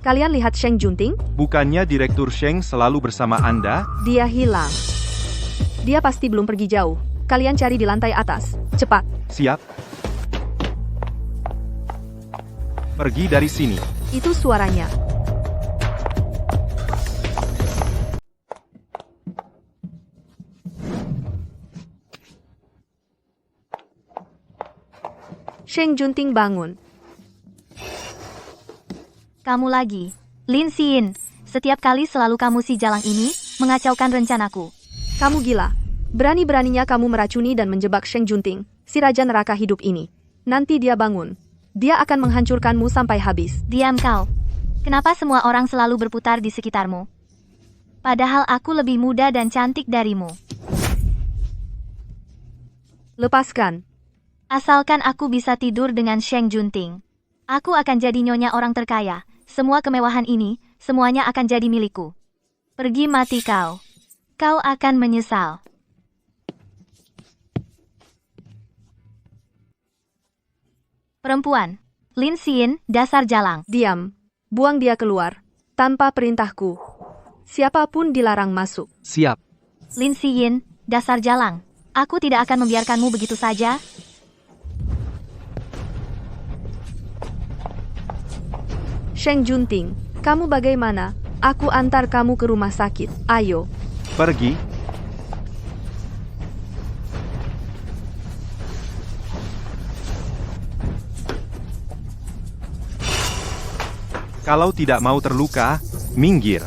Kalian lihat Sheng Junting? Bukannya Direktur Sheng selalu bersama Anda? Dia hilang. Dia pasti belum pergi jauh. Kalian cari di lantai atas. Cepat. Siap. Pergi dari sini. Itu suaranya. Sheng Junting bangun. Kamu lagi. Lin Xin, setiap kali selalu kamu si jalang ini, mengacaukan rencanaku. Kamu gila. Berani-beraninya kamu meracuni dan menjebak Sheng Junting, si raja neraka hidup ini. Nanti dia bangun. Dia akan menghancurkanmu sampai habis. Diam kau. Kenapa semua orang selalu berputar di sekitarmu? Padahal aku lebih muda dan cantik darimu. Lepaskan. Asalkan aku bisa tidur dengan Sheng Junting. Aku akan jadi nyonya orang terkaya. Semua kemewahan ini, semuanya akan jadi milikku. Pergi mati kau. Kau akan menyesal. Perempuan. Lin Xin, dasar jalang. Diam. Buang dia keluar. Tanpa perintahku. Siapapun dilarang masuk. Siap. Lin Xin, dasar jalang. Aku tidak akan membiarkanmu begitu saja. Sheng Junting, Kamu bagaimana? Aku antar kamu ke rumah sakit. Ayo. Pergi. Kalau tidak mau terluka, minggir.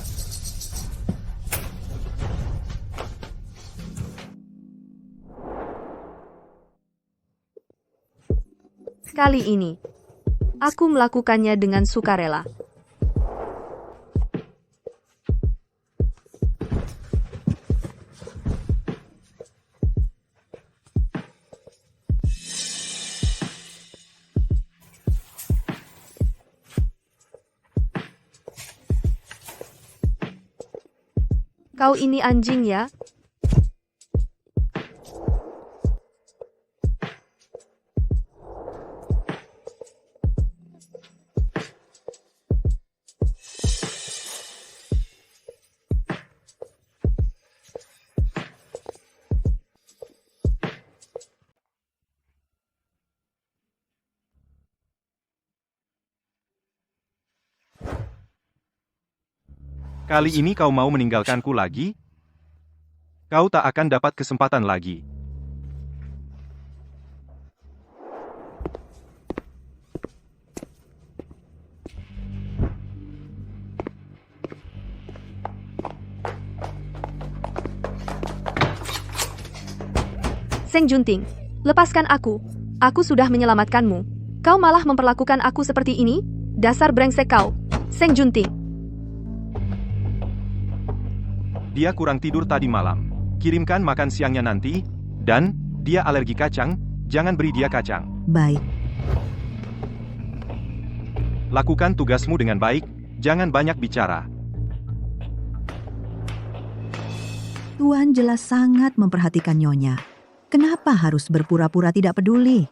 Kali ini, aku melakukannya dengan sukarela. Kau ini anjing ya? Kali ini kau mau meninggalkanku lagi? Kau tak akan dapat kesempatan lagi. Seng Junting, lepaskan aku. Aku sudah menyelamatkanmu. Kau malah memperlakukan aku seperti ini? Dasar brengsek kau. Seng Junting. Dia kurang tidur tadi malam. Kirimkan makan siangnya nanti, dan dia alergi kacang, jangan beri dia kacang. Baik. Lakukan tugasmu dengan baik, jangan banyak bicara. Tuan jelas sangat memperhatikan Nyonya. Kenapa harus berpura-pura tidak peduli?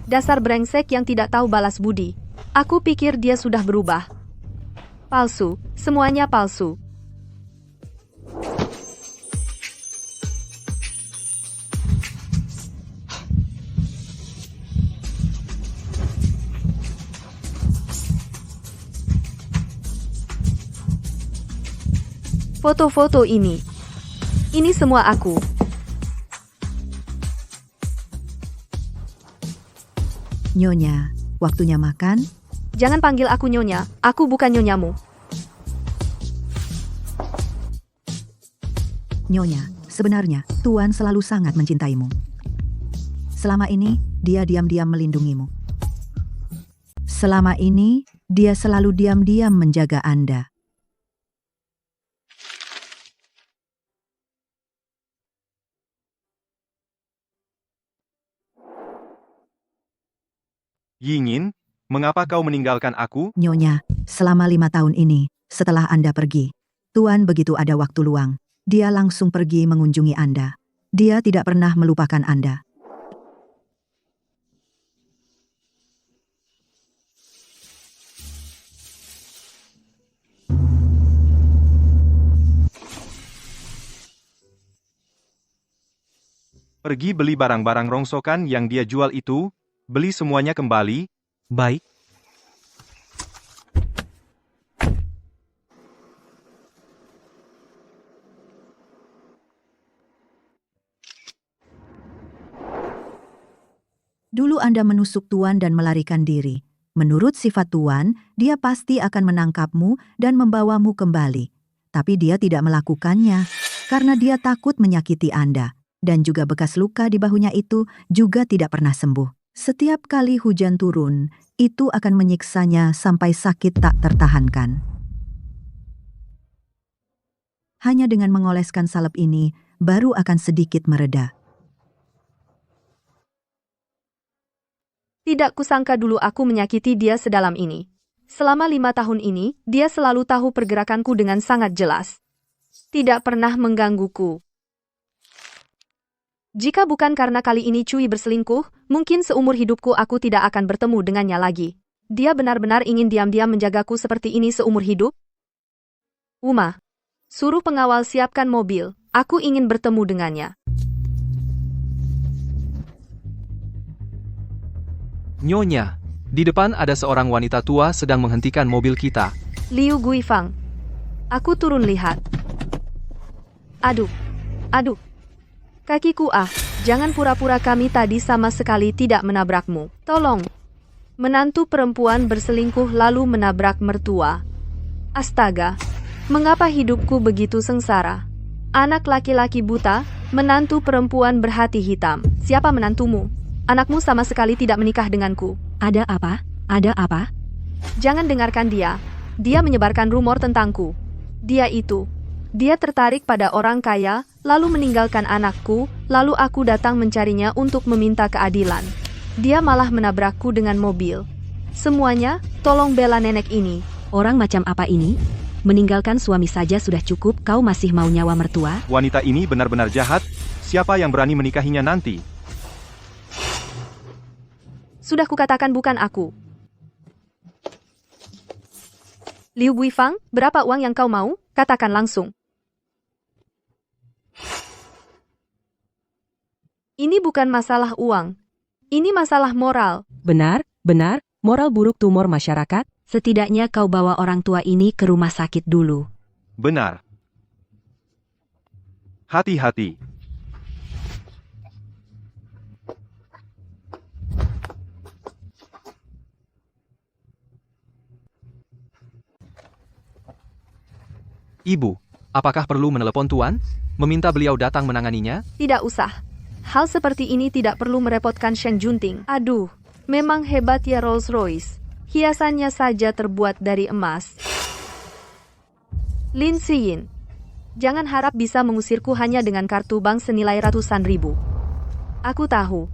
Dasar brengsek yang tidak tahu balas budi. Aku pikir dia sudah berubah. Palsu, semuanya palsu. Foto-foto ini semua aku. Nyonya, waktunya makan? Jangan panggil aku Nyonya, aku bukan nyonyamu. Nyonya, sebenarnya Tuan selalu sangat mencintaimu. Selama ini, dia diam-diam melindungimu. Selama ini, dia selalu diam-diam menjaga Anda. Yingin, mengapa kau meninggalkan aku? Nyonya, selama 5 tahun ini, setelah Anda pergi, Tuan begitu ada waktu luang, dia langsung pergi mengunjungi Anda. Dia tidak pernah melupakan Anda. Pergi beli barang-barang rongsokan yang dia jual itu, beli semuanya kembali. Baik. Dulu Anda menusuk Tuan dan melarikan diri. Menurut sifat Tuan, dia pasti akan menangkapmu dan membawamu kembali. Tapi dia tidak melakukannya, karena dia takut menyakiti Anda. Dan juga bekas luka di bahunya itu juga tidak pernah sembuh. Setiap kali hujan turun, itu akan menyiksanya sampai sakit tak tertahankan. Hanya dengan mengoleskan salep ini, baru akan sedikit mereda. Tidak kusangka dulu aku menyakiti dia sedalam ini. Selama 5 tahun ini, dia selalu tahu pergerakanku dengan sangat jelas. Tidak pernah menggangguku. Jika bukan karena kali ini Cui berselingkuh, mungkin seumur hidupku aku tidak akan bertemu dengannya lagi. Dia benar-benar ingin diam-diam menjagaku seperti ini seumur hidup? Uma, Suruh pengawal siapkan mobil, aku ingin bertemu dengannya. Nyonya, di depan ada seorang wanita tua sedang menghentikan mobil kita. Liu Guifang. Aku turun lihat. Aduh. Aduh. Kakiku jangan pura-pura kami tadi sama sekali tidak menabrakmu. Tolong. Menantu perempuan berselingkuh lalu menabrak mertua. Astaga. Mengapa hidupku begitu sengsara? Anak laki-laki buta, menantu perempuan berhati hitam. Siapa menantumu? Anakmu sama sekali tidak menikah denganku. Ada apa? Ada apa? Jangan dengarkan dia. Dia menyebarkan rumor tentangku. Dia tertarik pada orang kaya, lalu meninggalkan anakku, lalu aku datang mencarinya untuk meminta keadilan. Dia malah menabrakku dengan mobil. Semuanya, tolong bela nenek ini. Orang macam apa ini? Meninggalkan suami saja sudah cukup, kau masih mau nyawa mertua? Wanita ini benar-benar jahat. Siapa yang berani menikahinya nanti? Sudah kukatakan bukan aku. Liu Guifang, berapa uang yang kau mau? Katakan langsung. Ini bukan masalah uang. Ini masalah moral. Benar, benar, moral buruk tumor masyarakat. Setidaknya kau bawa orang tua ini ke rumah sakit dulu. Benar. Hati-hati. Ibu, apakah perlu menelepon Tuan? Meminta beliau datang menanganinya? Tidak usah. Hal seperti ini tidak perlu merepotkan Sheng Junting. Aduh, memang hebat ya Rolls Royce. Hiasannya saja terbuat dari emas. Lin Xiyin, jangan harap bisa mengusirku hanya dengan kartu bank senilai ratusan ribu. Aku tahu,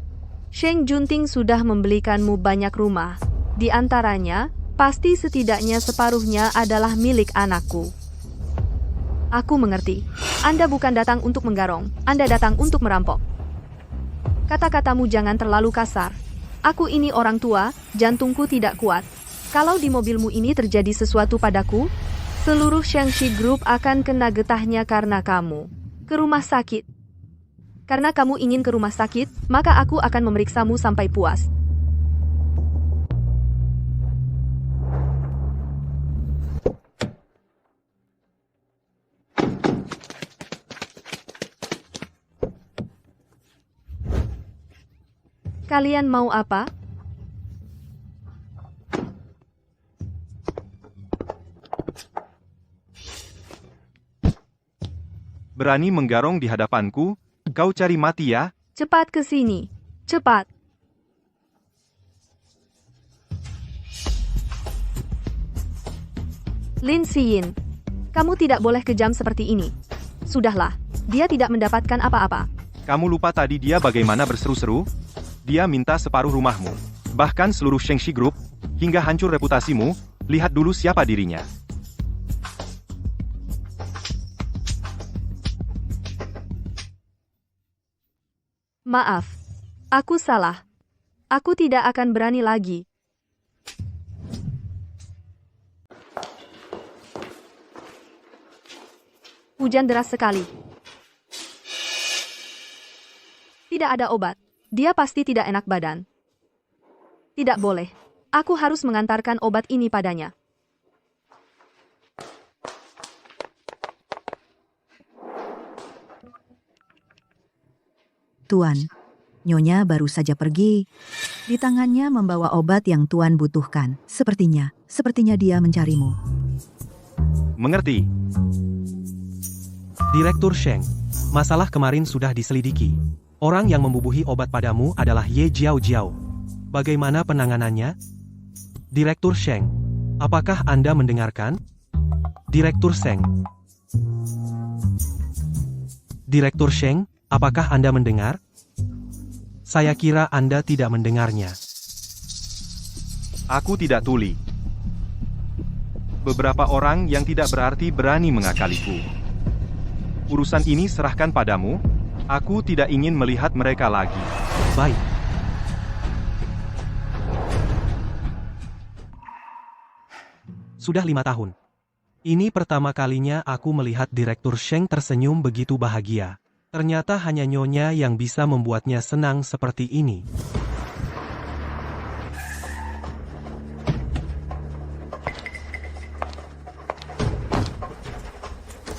Sheng Junting sudah membelikanmu banyak rumah. Di antaranya, pasti setidaknya separuhnya adalah milik anakku. Aku mengerti. Anda bukan datang untuk menggarong, Anda datang untuk merampok. Kata-katamu jangan terlalu kasar. Aku ini orang tua, jantungku tidak kuat. Kalau di mobilmu ini terjadi sesuatu padaku, seluruh Shangxi Group akan kena getahnya karena kamu. Ke rumah sakit. Karena kamu ingin ke rumah sakit, maka aku akan memeriksamu sampai puas. Kalian mau apa? Berani menggarong di hadapanku? Kau cari mati ya? Cepat ke sini. Cepat. Lin Xiyin, kamu tidak boleh kejam seperti ini. Sudahlah, dia tidak mendapatkan apa-apa. Kamu lupa tadi dia bagaimana berseru-seru? Dia minta separuh rumahmu. Bahkan seluruh Shangxi Group, hingga hancur reputasimu, lihat dulu siapa dirinya. Maaf. Aku salah. Aku tidak akan berani lagi. Hujan deras sekali. Tidak ada obat. Dia pasti tidak enak badan. Tidak boleh. Aku harus mengantarkan obat ini padanya. Tuan, Nyonya baru saja pergi. Di tangannya membawa obat yang Tuan butuhkan. Sepertinya dia mencarimu. Mengerti. Direktur Sheng, masalah kemarin sudah diselidiki. Orang yang membubuhi obat padamu adalah Ye Jiao Jiao. Bagaimana penanganannya? Direktur Sheng, apakah Anda mendengarkan? Direktur Sheng. Direktur Sheng, apakah Anda mendengar? Saya kira Anda tidak mendengarnya. Aku tidak tuli. Beberapa orang yang tidak berarti berani mengakaliku. Urusan ini serahkan padamu. Aku tidak ingin melihat mereka lagi. Baik. Sudah 5 tahun. Ini pertama kalinya aku melihat Direktur Sheng tersenyum begitu bahagia. Ternyata hanya Nyonya yang bisa membuatnya senang seperti ini.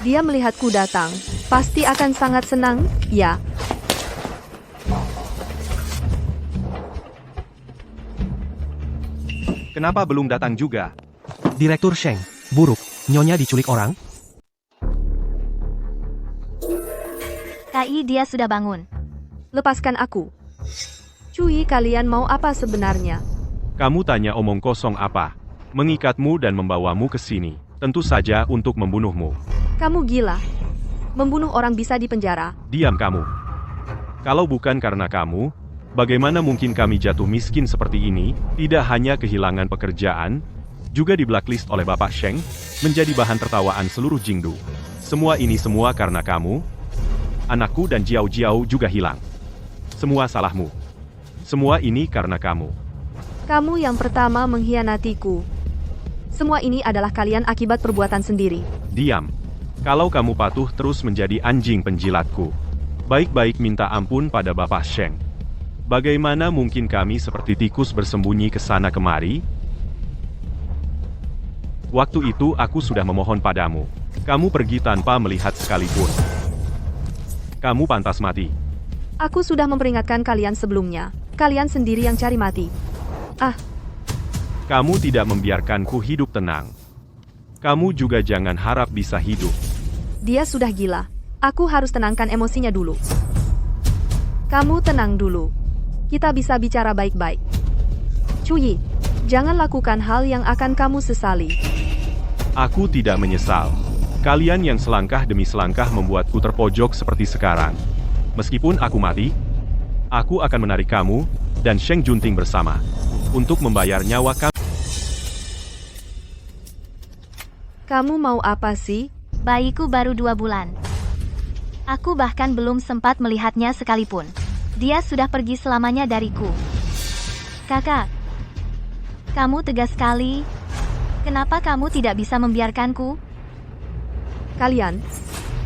Dia melihatku datang. Pasti akan sangat senang, ya. Kenapa belum datang juga? Direktur Sheng, buruk. Nyonya diculik orang? KI, dia sudah bangun. Lepaskan aku. Cui, kalian mau apa sebenarnya? Kamu tanya omong kosong apa? Mengikatmu dan membawamu ke sini. Tentu saja untuk membunuhmu. Kamu gila. Membunuh orang bisa dipenjara. Diam kamu. Kalau bukan karena kamu, bagaimana mungkin kami jatuh miskin seperti ini, tidak hanya kehilangan pekerjaan, juga di blacklist oleh Bapak Sheng, menjadi bahan tertawaan seluruh Jingdu. Semua ini semua karena kamu, anakku dan Jiao Jiao juga hilang. Semua salahmu. Semua ini karena kamu. Kamu yang pertama mengkhianatiku. Semua ini adalah kalian akibat perbuatan sendiri. Diam. Kalau kamu patuh terus menjadi anjing penjilatku, baik-baik minta ampun pada Bapak Sheng. Bagaimana mungkin kami seperti tikus bersembunyi ke sana kemari? Waktu itu aku sudah memohon padamu. Kamu pergi tanpa melihat sekalipun. Kamu pantas mati. Aku sudah memperingatkan kalian sebelumnya. Kalian sendiri yang cari mati. Kamu tidak membiarkanku hidup tenang. Kamu juga jangan harap bisa hidup. Dia sudah gila. Aku harus tenangkan emosinya dulu. Kamu tenang dulu. Kita bisa bicara baik-baik. Cui, jangan lakukan hal yang akan kamu sesali. Aku tidak menyesal. Kalian yang selangkah demi selangkah membuatku terpojok seperti sekarang. Meskipun aku mati, aku akan menarik kamu dan Sheng Junting bersama untuk membayar nyawa kamu. Kamu mau apa sih? Bayiku baru 2 bulan. Aku bahkan belum sempat melihatnya sekalipun. Dia sudah pergi selamanya dariku. Kakak, kamu tegas sekali. Kenapa kamu tidak bisa membiarkanku? Kalian,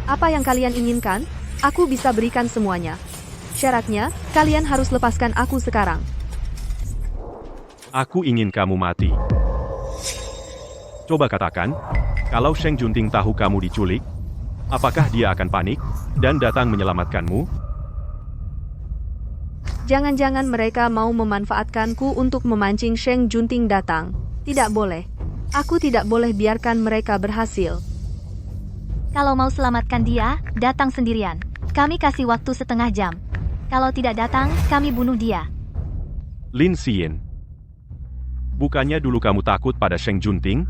apa yang kalian inginkan? Aku bisa berikan semuanya. Syaratnya, kalian harus lepaskan aku sekarang. Aku ingin kamu mati. Coba katakan, kalau Sheng Junting tahu kamu diculik, apakah dia akan panik dan datang menyelamatkanmu? Jangan-jangan mereka mau memanfaatkanku untuk memancing Sheng Junting datang. Tidak boleh. Aku tidak boleh biarkan mereka berhasil. Kalau mau selamatkan dia, datang sendirian. Kami kasih waktu setengah jam. Kalau tidak datang, kami bunuh dia. Lin Xin. Bukannya dulu kamu takut pada Sheng Junting?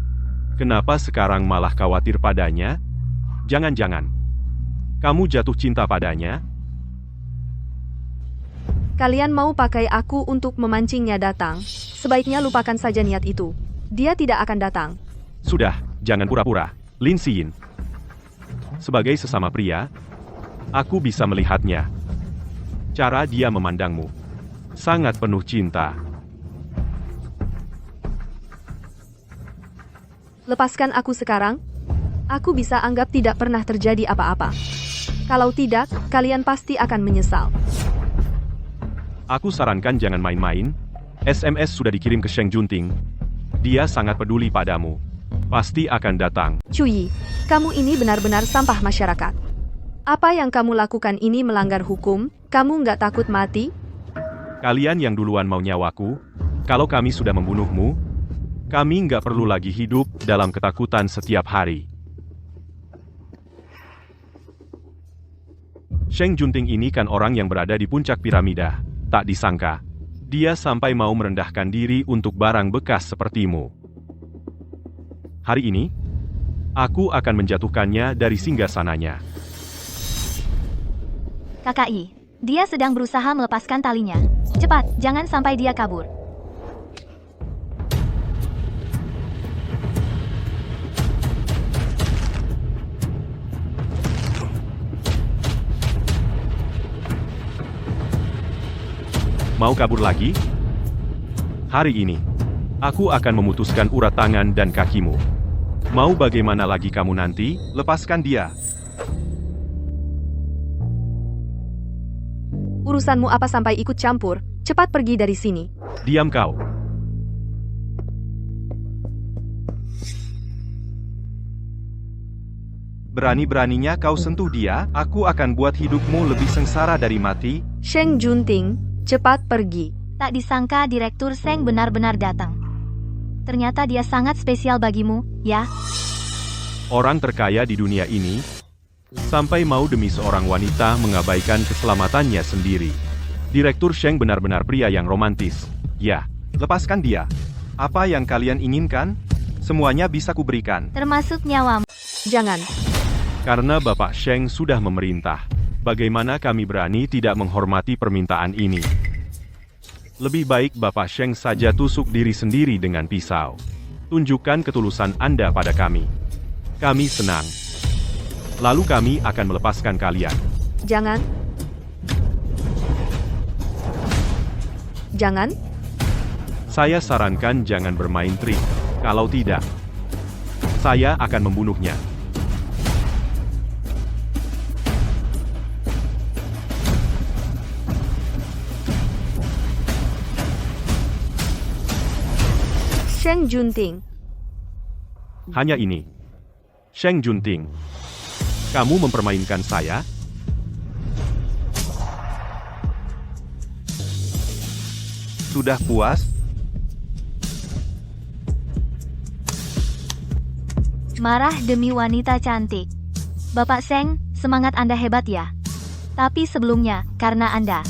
Kenapa sekarang malah khawatir padanya? Jangan-jangan kamu jatuh cinta padanya? Kalian mau pakai aku untuk memancingnya datang. Sebaiknya lupakan saja niat itu. Dia tidak akan datang. Sudah, jangan pura-pura, Lin Xin. Sebagai sesama pria, aku bisa melihatnya. Cara dia memandangmu sangat penuh cinta. Lepaskan aku sekarang. Aku bisa anggap tidak pernah terjadi apa-apa. Kalau tidak, kalian pasti akan menyesal. Aku sarankan jangan main-main. SMS sudah dikirim ke Sheng Junting. Dia sangat peduli padamu. Pasti akan datang. Cui, kamu ini benar-benar sampah masyarakat. Apa yang kamu lakukan ini melanggar hukum? Kamu nggak takut mati? Kalian yang duluan mau nyawaku, kalau kami sudah membunuhmu, kami nggak perlu lagi hidup dalam ketakutan setiap hari. Sheng Junting ini kan orang yang berada di puncak piramida. Tak disangka, dia sampai mau merendahkan diri untuk barang bekas sepertimu. Hari ini, aku akan menjatuhkannya dari singgasananya. KKI, dia sedang berusaha melepaskan talinya. Cepat, jangan sampai dia kabur. Mau kabur lagi? Hari ini, aku akan memutuskan urat tangan dan kakimu. Mau bagaimana lagi kamu nanti? Lepaskan dia. Urusanmu apa sampai ikut campur? Cepat pergi dari sini. Diam kau. Berani-beraninya kau sentuh dia, aku akan buat hidupmu lebih sengsara dari mati. Sheng Junting, cepat pergi. Tak disangka Direktur Sheng benar-benar datang. Ternyata dia sangat spesial bagimu, ya? Orang terkaya di dunia ini, sampai mau demi seorang wanita mengabaikan keselamatannya sendiri. Direktur Sheng benar-benar pria yang romantis. Ya, Lepaskan dia. Apa yang kalian inginkan? Semuanya bisa kuberikan. Termasuk nyawamu. Jangan. karena Bapak Sheng sudah memerintah. Bagaimana kami berani tidak menghormati permintaan ini? Lebih baik Bapak Sheng saja tusuk diri sendiri dengan pisau. Tunjukkan ketulusan Anda pada kami. Kami senang. Lalu kami akan melepaskan kalian. Jangan. Jangan. Saya sarankan jangan bermain trik. Kalau tidak, saya akan membunuhnya. Sheng Junting. Hanya ini. Sheng Junting. Kamu mempermainkan saya? Sudah puas? Marah demi wanita cantik. Bapak Sheng, semangat Anda hebat ya. Tapi sebelumnya, karena Anda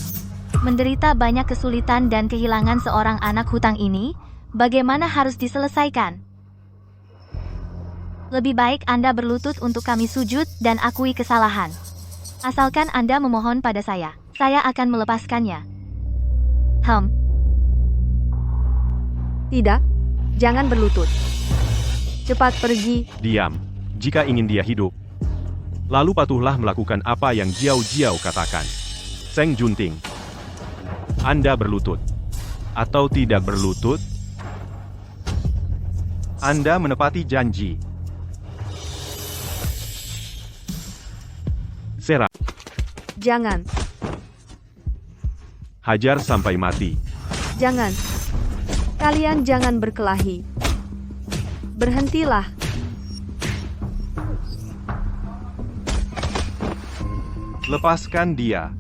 menderita banyak kesulitan dan kehilangan seorang anak hutang ini, bagaimana harus diselesaikan? Lebih baik Anda berlutut untuk kami sujud dan akui kesalahan. Asalkan Anda memohon pada saya akan melepaskannya. Tidak. Jangan berlutut. Cepat pergi. Diam. Jika ingin dia hidup. Lalu patuhlah melakukan apa yang Jiao Jiao katakan. Sheng Junting. Anda berlutut. Atau tidak berlutut? Anda menepati janji. Serah. Jangan. Hajar sampai mati. Jangan. Kalian jangan berkelahi. Berhentilah. Lepaskan dia.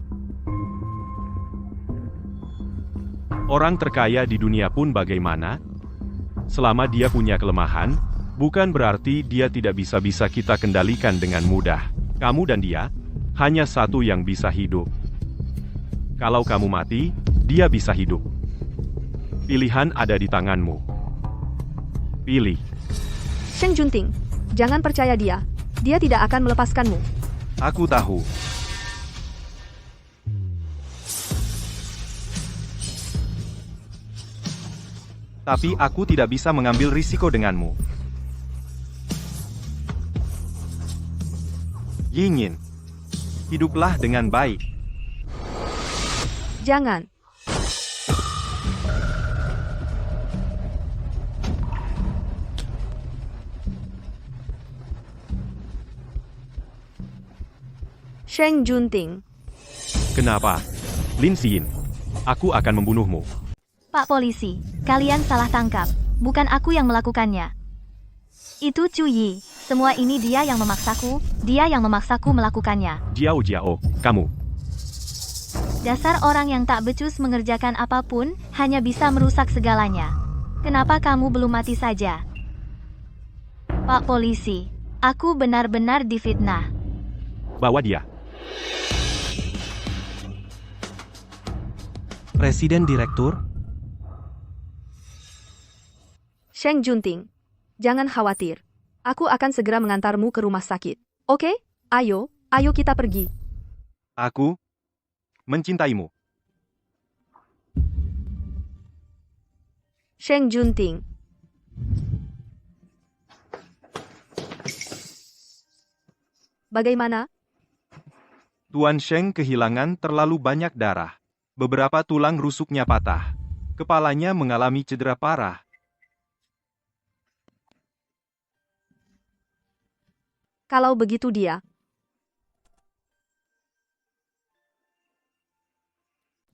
Orang terkaya di dunia pun bagaimana? Selama dia punya kelemahan, bukan berarti dia tidak bisa kita kendalikan dengan mudah. Kamu dan dia, hanya satu yang bisa hidup. Kalau kamu mati, dia bisa hidup. Pilihan ada di tanganmu. Pilih. Sheng Junting. Jangan percaya dia. Dia tidak akan melepaskanmu. Aku tahu. Tapi aku tidak bisa mengambil risiko denganmu. Yingin. Hiduplah dengan baik. Jangan. Sheng Junting. Kenapa? Lin Xin. Aku akan membunuhmu. Pak Polisi, kalian salah tangkap. Bukan aku yang melakukannya. Itu Chu Yi. Semua ini dia yang memaksaku. Dia yang memaksaku melakukannya. Jiao Jiao, kamu. Dasar orang yang tak becus mengerjakan apapun, hanya bisa merusak segalanya. Kenapa kamu belum mati saja? Pak Polisi, aku benar-benar difitnah. Bawa dia. Presiden Direktur, Sheng Junting. Jangan khawatir. Aku akan segera mengantarmu ke rumah sakit. Oke? Ayo kita pergi. Aku mencintaimu. Sheng Junting. Bagaimana? Tuan Sheng kehilangan terlalu banyak darah. Beberapa tulang rusuknya patah. Kepalanya mengalami cedera parah. Kalau begitu dia.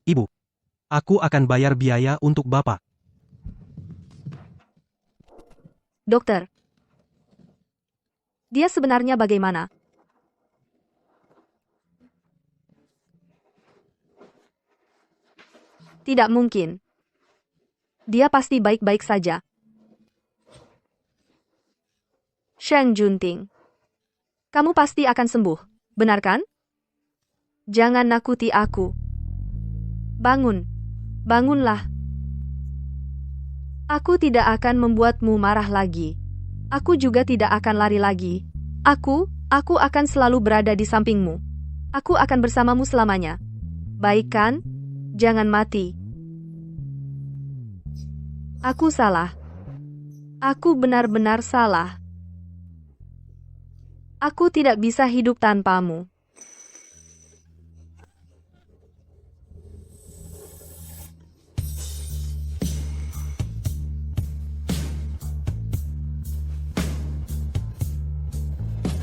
Ibu, aku akan bayar biaya untuk Bapak. Dokter. Dia sebenarnya bagaimana? Tidak mungkin. Dia pasti baik-baik saja. Sheng Junting. Kamu pasti akan sembuh, benar kan? Jangan nakuti aku. Bangun. Bangunlah. Aku tidak akan membuatmu marah lagi. Aku juga tidak akan lari lagi. Aku akan selalu berada di sampingmu. Aku akan bersamamu selamanya. Baik kan? Jangan mati. Aku salah. Aku benar-benar salah. Aku tidak bisa hidup tanpamu.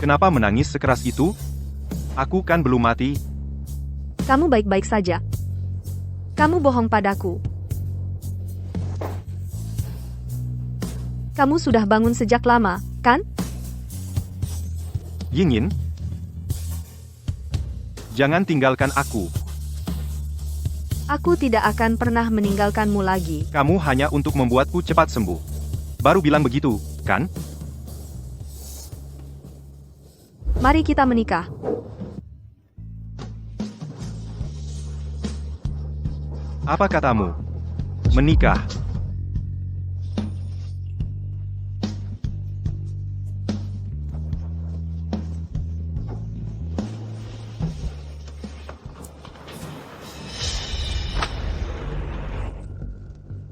Kenapa menangis sekeras itu? Aku kan belum mati. Kamu baik-baik saja. Kamu bohong padaku. Kamu sudah bangun sejak lama, kan? Yingyin, jangan tinggalkan aku. Aku tidak akan pernah meninggalkanmu lagi. Kamu hanya untuk membuatku cepat sembuh. Baru bilang begitu, kan? Mari kita menikah. Apa katamu? Menikah.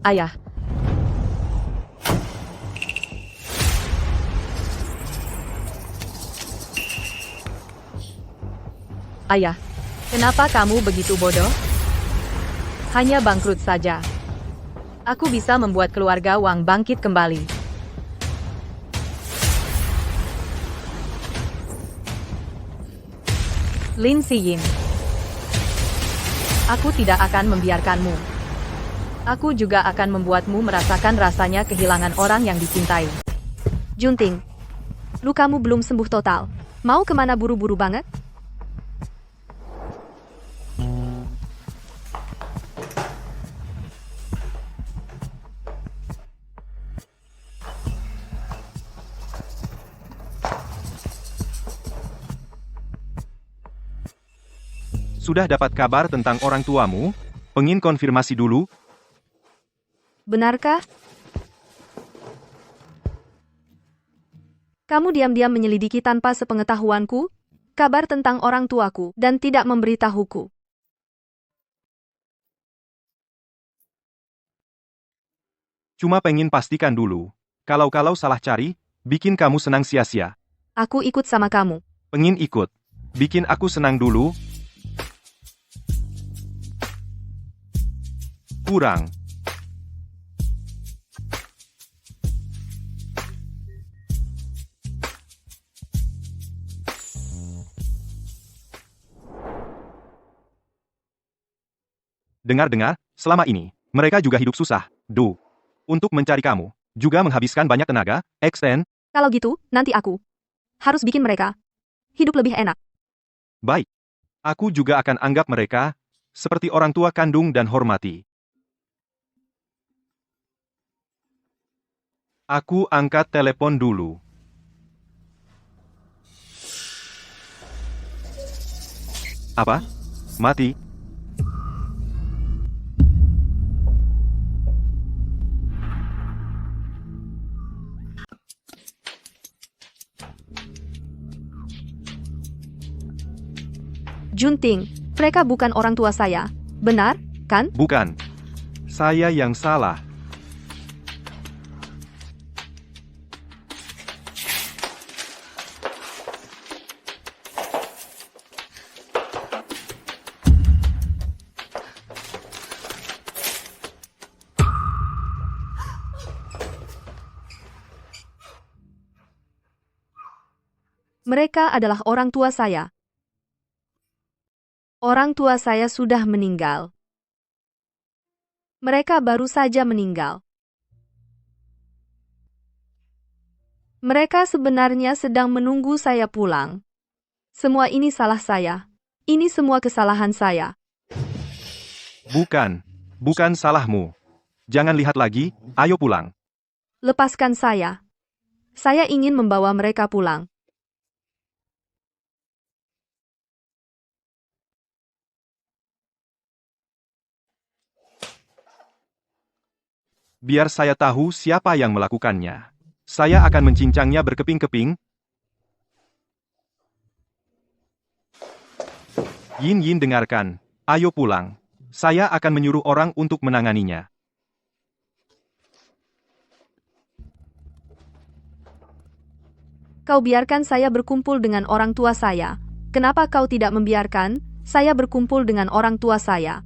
Ayah. Ayah, kenapa kamu begitu bodoh? Hanya bangkrut saja. Aku bisa membuat keluarga Wang bangkit kembali. Lin Siyin. Aku tidak akan membiarkanmu. Aku juga akan membuatmu merasakan rasanya kehilangan orang yang dicintai. Junting. Lukamu belum sembuh total. Mau kemana buru-buru banget? Sudah dapat kabar tentang orang tuamu? Pengin konfirmasi dulu? Benarkah? Kamu diam-diam menyelidiki tanpa sepengetahuanku? Kabar tentang orang tuaku dan tidak memberitahuku. Cuma pengen pastikan dulu. Kalau salah cari, bikin kamu senang sia-sia. Aku ikut sama kamu. Pengin ikut. Bikin aku senang dulu. Kurang. Dengar-dengar, selama ini, mereka juga hidup susah, untuk mencari kamu, juga menghabiskan banyak tenaga, extend. Kalau gitu, nanti aku harus bikin mereka hidup lebih enak. Baik. Aku juga akan anggap mereka seperti orang tua kandung dan hormati. Aku angkat telepon dulu. Apa? Mati? Junting, mereka bukan orang tua saya. Benar, kan? Bukan. Saya yang salah. Mereka adalah orang tua saya. Orang tua saya sudah meninggal. Mereka baru saja meninggal. Mereka sebenarnya sedang menunggu saya pulang. Semua ini salah saya. Ini semua kesalahan saya. Bukan salahmu. Jangan lihat lagi, ayo pulang. Lepaskan saya. Saya ingin membawa mereka pulang. Biar saya tahu siapa yang melakukannya. Saya akan mencincangnya berkeping-keping. Yin dengarkan. Ayo pulang. Saya akan menyuruh orang untuk menanganinya. Kau biarkan saya berkumpul dengan orang tua saya. Kenapa kau tidak membiarkan saya berkumpul dengan orang tua saya?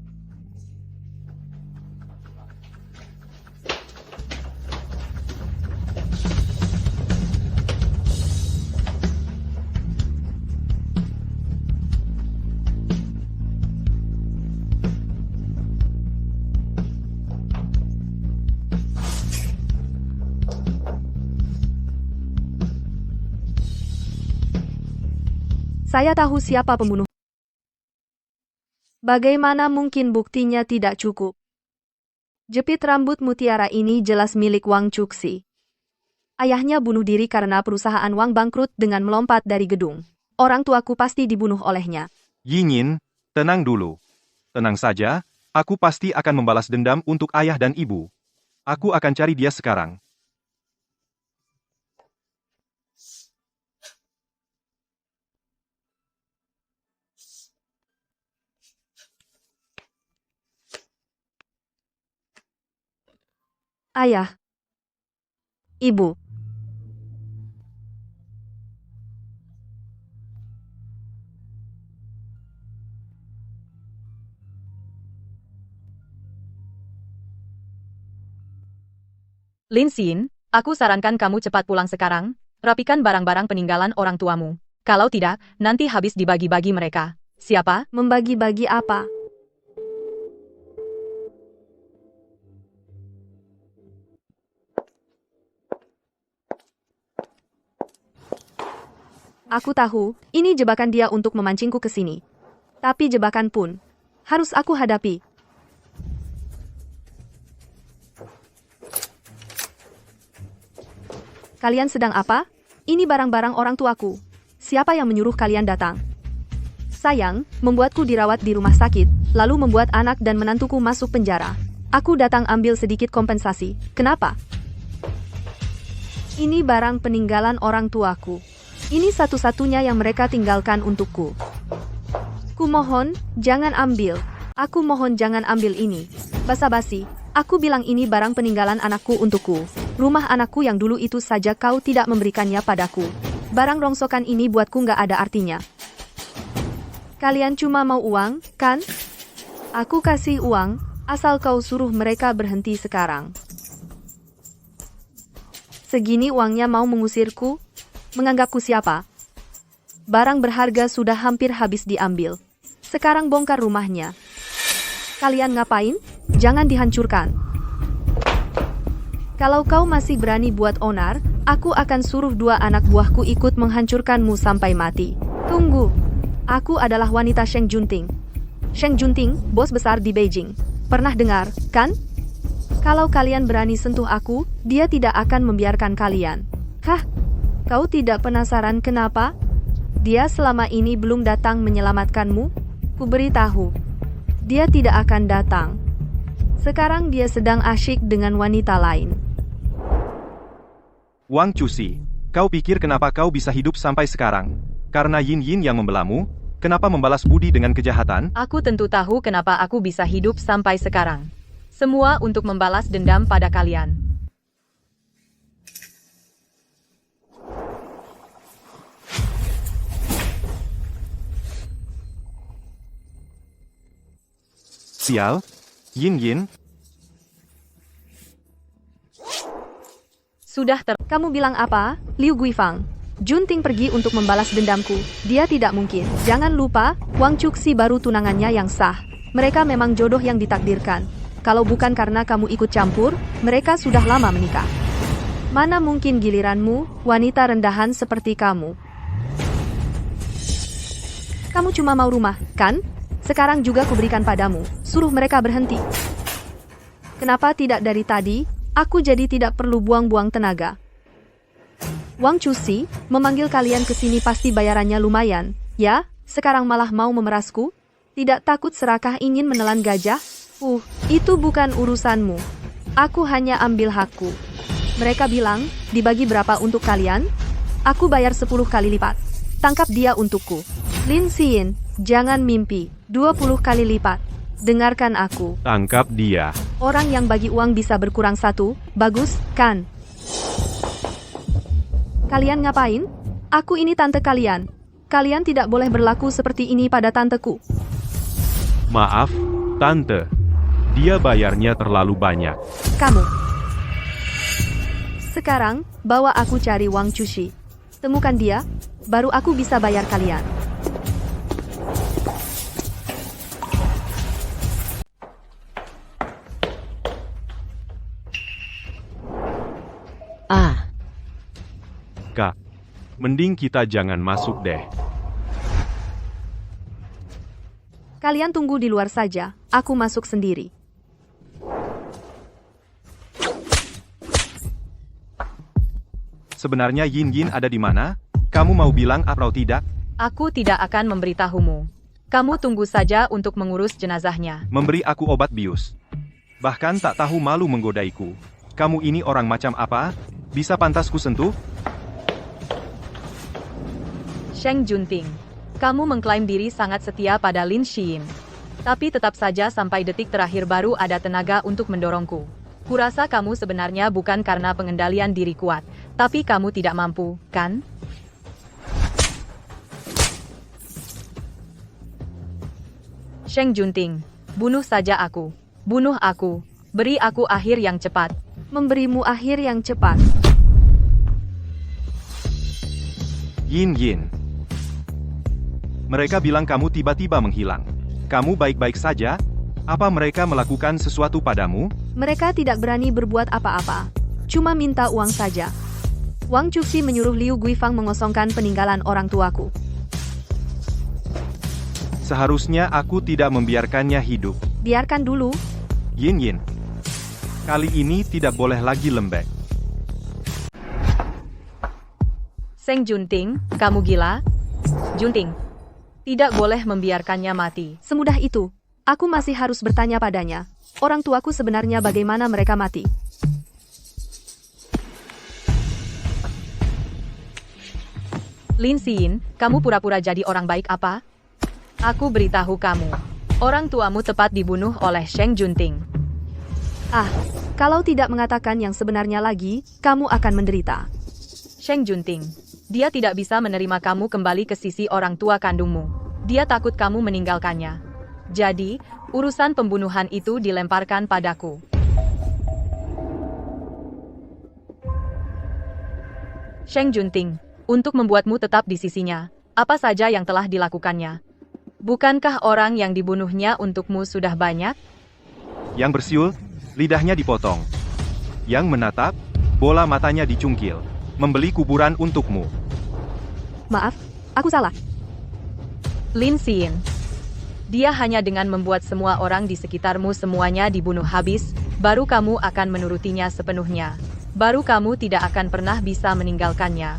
Saya tahu siapa pembunuh. Bagaimana mungkin buktinya tidak cukup? Jepit rambut mutiara ini jelas milik Wang Chuxi. Ayahnya bunuh diri karena perusahaan Wang bangkrut dengan melompat dari gedung. Orang tuaku pasti dibunuh olehnya. Yin, tenang dulu. Tenang saja, aku pasti akan membalas dendam untuk ayah dan ibu. Aku akan cari dia sekarang. Ayah. Ibu. Lin Xin, aku sarankan kamu cepat pulang sekarang, rapikan barang-barang peninggalan orang tuamu. Kalau tidak, nanti habis dibagi-bagi mereka. Siapa? Membagi-bagi apa? Aku tahu, ini jebakan dia untuk memancingku ke sini. Tapi jebakan pun harus aku hadapi. Kalian sedang apa? Ini barang-barang orang tuaku. Siapa yang menyuruh kalian datang? Sayang, membuatku dirawat di rumah sakit, lalu membuat anak dan menantuku masuk penjara. Aku datang ambil sedikit kompensasi. Kenapa? Ini barang peninggalan orang tuaku. Ini satu-satunya yang mereka tinggalkan untukku. Kumohon, jangan ambil. Aku mohon jangan ambil ini. Basa-basi, aku bilang ini barang peninggalan anakku untukku. Rumah anakku yang dulu itu saja kau tidak memberikannya padaku. Barang rongsokan ini buatku nggak ada artinya. Kalian cuma mau uang, kan? Aku kasih uang, asal kau suruh mereka berhenti sekarang. Segini uangnya mau mengusirku? Menganggapku siapa? Barang berharga sudah hampir habis diambil. Sekarang bongkar rumahnya. Kalian ngapain? Jangan dihancurkan. Kalau kau masih berani buat onar, aku akan suruh 2 anak buahku ikut menghancurkanmu sampai mati. Tunggu. Aku adalah wanita Sheng Junting. Sheng Junting, bos besar di Beijing. Pernah dengar, kan? Kalau kalian berani sentuh aku, dia tidak akan membiarkan kalian. Hah? Kau tidak penasaran kenapa? Dia selama ini belum datang menyelamatkanmu? Ku beritahu. Dia tidak akan datang. Sekarang dia sedang asyik dengan wanita lain. Wang Chuxi, kau pikir kenapa kau bisa hidup sampai sekarang? Karena Yin yang membelamu? Kenapa membalas budi dengan kejahatan? Aku tentu tahu kenapa aku bisa hidup sampai sekarang. Semua untuk membalas dendam pada kalian. Sial, Yin. Sudah Kamu bilang apa, Liu Guifang? Junting pergi untuk membalas dendamku. Dia tidak mungkin. Jangan lupa, Wang Cuxi baru tunangannya yang sah. Mereka memang jodoh yang ditakdirkan. Kalau bukan karena kamu ikut campur, mereka sudah lama menikah. Mana mungkin giliranmu, wanita rendahan seperti kamu. Kamu cuma mau rumah, kan? Sekarang juga kuberikan padamu. Suruh mereka berhenti. Kenapa tidak dari tadi? Aku jadi tidak perlu buang-buang tenaga. Wang Cuxi, memanggil kalian ke sini pasti bayarannya lumayan. Ya, sekarang malah mau memerasku? Tidak takut serakah ingin menelan gajah? Itu bukan urusanmu. Aku hanya ambil hakku. Mereka bilang, dibagi berapa untuk kalian? Aku bayar 10 kali lipat. Tangkap dia untukku. Lin Xin, jangan mimpi. 20 kali lipat. Dengarkan aku. Tangkap dia. Orang yang bagi uang bisa berkurang 1, bagus, kan? Kalian ngapain? Aku ini tante kalian. Kalian tidak boleh berlaku seperti ini pada tanteku. Maaf, tante. Dia bayarnya terlalu banyak. Kamu. Sekarang, bawa aku cari Wang Cuxi. Temukan dia, baru aku bisa bayar kalian. Kak, mending kita jangan masuk deh. Kalian tunggu di luar saja, aku masuk sendiri. Sebenarnya Yin Yin ada di mana? Kamu mau bilang atau tidak? Aku tidak akan memberitahumu. Kamu tunggu saja untuk mengurus jenazahnya. Memberi aku obat bius. Bahkan tak tahu malu menggodaiku. Kamu ini orang macam apa? Bisa pantas ku sentuh? Sheng Junting, kamu mengklaim diri sangat setia pada Lin Xin. Tapi tetap saja sampai detik terakhir baru ada tenaga untuk mendorongku. Kurasa kamu sebenarnya bukan karena pengendalian diri kuat, tapi kamu tidak mampu, kan? Sheng Junting, bunuh saja aku. Bunuh aku. Beri aku akhir yang cepat. Memberimu akhir yang cepat. Yin Yin. Mereka bilang kamu tiba-tiba menghilang. Kamu baik-baik saja? Apa mereka melakukan sesuatu padamu? Mereka tidak berani berbuat apa-apa. Cuma minta uang saja. Wang Cuxi menyuruh Liu Guifang mengosongkan peninggalan orang tuaku. Seharusnya aku tidak membiarkannya hidup. Biarkan dulu. Yin Yin. Kali ini tidak boleh lagi lembek. Sheng Junting, kamu gila? Junting, tidak boleh membiarkannya mati. Semudah itu. Aku masih harus bertanya padanya. Orang tuaku sebenarnya bagaimana mereka mati? Lin Xin, kamu pura-pura jadi orang baik apa? Aku beritahu kamu. Orang tuamu tepat dibunuh oleh Sheng Junting. Kalau tidak mengatakan yang sebenarnya lagi, kamu akan menderita. Sheng Junting, dia tidak bisa menerima kamu kembali ke sisi orang tua kandungmu. Dia takut kamu meninggalkannya. Jadi, urusan pembunuhan itu dilemparkan padaku. Sheng Junting, untuk membuatmu tetap di sisinya, apa saja yang telah dilakukannya? Bukankah orang yang dibunuhnya untukmu sudah banyak? Yang bersiul, lidahnya dipotong. Yang menatap, bola matanya dicungkil. Membeli kuburan untukmu. Maaf, aku salah. Lin Xin, dia hanya dengan membuat semua orang di sekitarmu semuanya dibunuh habis, baru kamu akan menurutinya sepenuhnya. Baru kamu tidak akan pernah bisa meninggalkannya.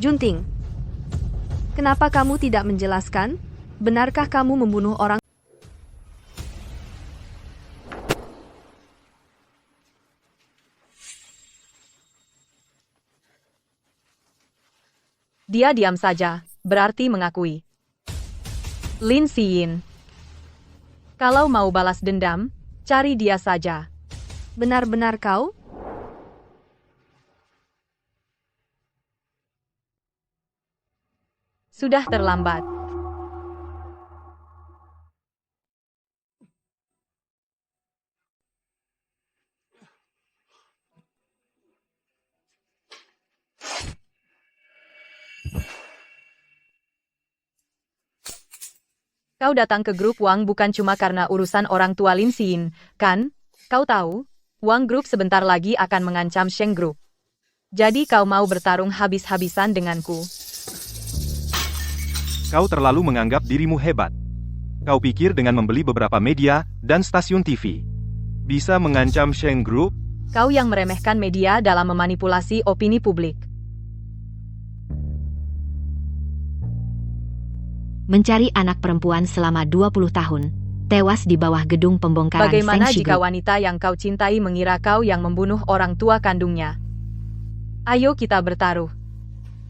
Junting, kenapa kamu tidak menjelaskan? Benarkah kamu membunuh orang? Dia diam saja, berarti mengakui. Lin Xin, kalau mau balas dendam, cari dia saja. Benar-benar kau? Sudah terlambat. Kau datang ke grup Wang bukan cuma karena urusan orang tua Lin Xin, kan? Kau tahu, Wang Group sebentar lagi akan mengancam Sheng Group. Jadi kau mau bertarung habis-habisan denganku? Kau terlalu menganggap dirimu hebat. Kau pikir dengan membeli beberapa media dan stasiun TV bisa mengancam Sheng Group? Kau yang meremehkan media dalam memanipulasi opini publik. Mencari anak perempuan selama 20 tahun, tewas di bawah gedung pembongkaran Bagaimana Feng Shi jika Group. wanita yang kau cintai mengira kau yang membunuh orang tua kandungnya? Ayo kita bertaruh.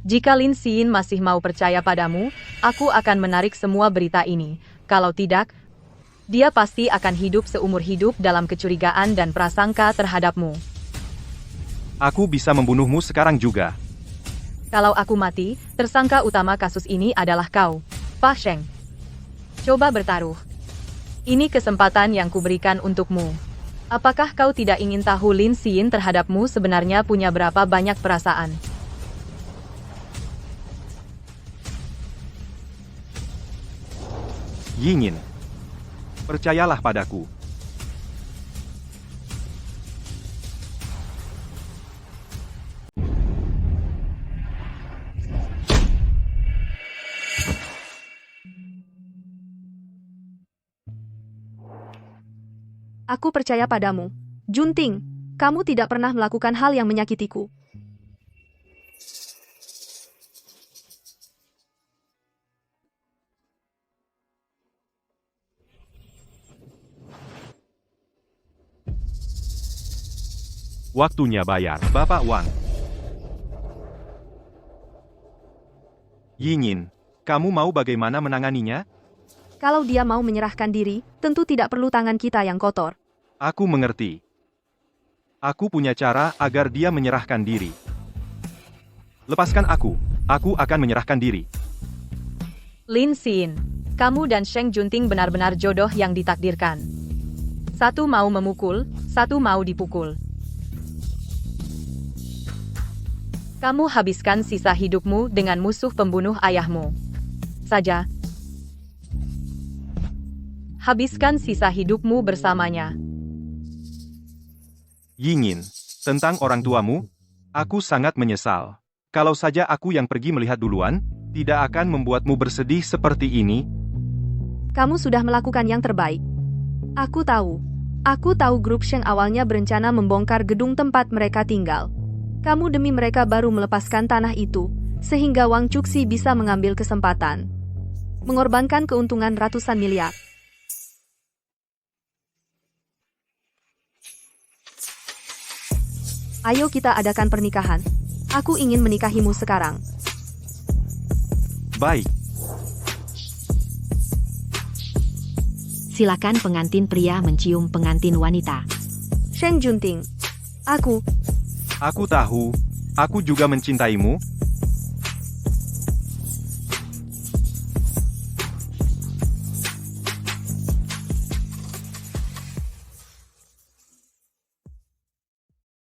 Jika Lin Xin masih mau percaya padamu, aku akan menarik semua berita ini. Kalau tidak, dia pasti akan hidup seumur hidup dalam kecurigaan dan prasangka terhadapmu. Aku bisa membunuhmu sekarang juga. Kalau aku mati, tersangka utama kasus ini adalah kau, Fa Sheng. Coba bertaruh. Ini kesempatan yang kuberikan untukmu. Apakah kau tidak ingin tahu Lin Xin terhadapmu sebenarnya punya berapa banyak perasaan? Yingin. Percayalah padaku. Aku percaya padamu. Junting, kamu tidak pernah melakukan hal yang menyakitiku. Waktunya bayar. Bapak Wang. Yingin, kamu mau bagaimana menanganinya? Kalau dia mau menyerahkan diri, tentu tidak perlu tangan kita yang kotor. Aku mengerti. Aku punya cara agar dia menyerahkan diri. Lepaskan aku akan menyerahkan diri. Lin Xin, kamu dan Sheng Junting benar-benar jodoh yang ditakdirkan. Satu mau memukul, satu mau dipukul. Kamu habiskan sisa hidupmu dengan musuh pembunuh ayahmu saja. Habiskan sisa hidupmu bersamanya. Yingin, tentang orang tuamu, aku sangat menyesal. Kalau saja aku yang pergi melihat duluan, tidak akan membuatmu bersedih seperti ini. Kamu sudah melakukan yang terbaik. Aku tahu grup Sheng awalnya berencana membongkar gedung tempat mereka tinggal. Kamu demi mereka baru melepaskan tanah itu, sehingga Wang Chuxi bisa mengambil kesempatan. Mengorbankan keuntungan ratusan miliar. Ayo kita adakan pernikahan. Aku ingin menikahimu sekarang. Baik. Silakan pengantin pria mencium pengantin wanita. Sheng Junting. Aku tahu, aku juga mencintaimu,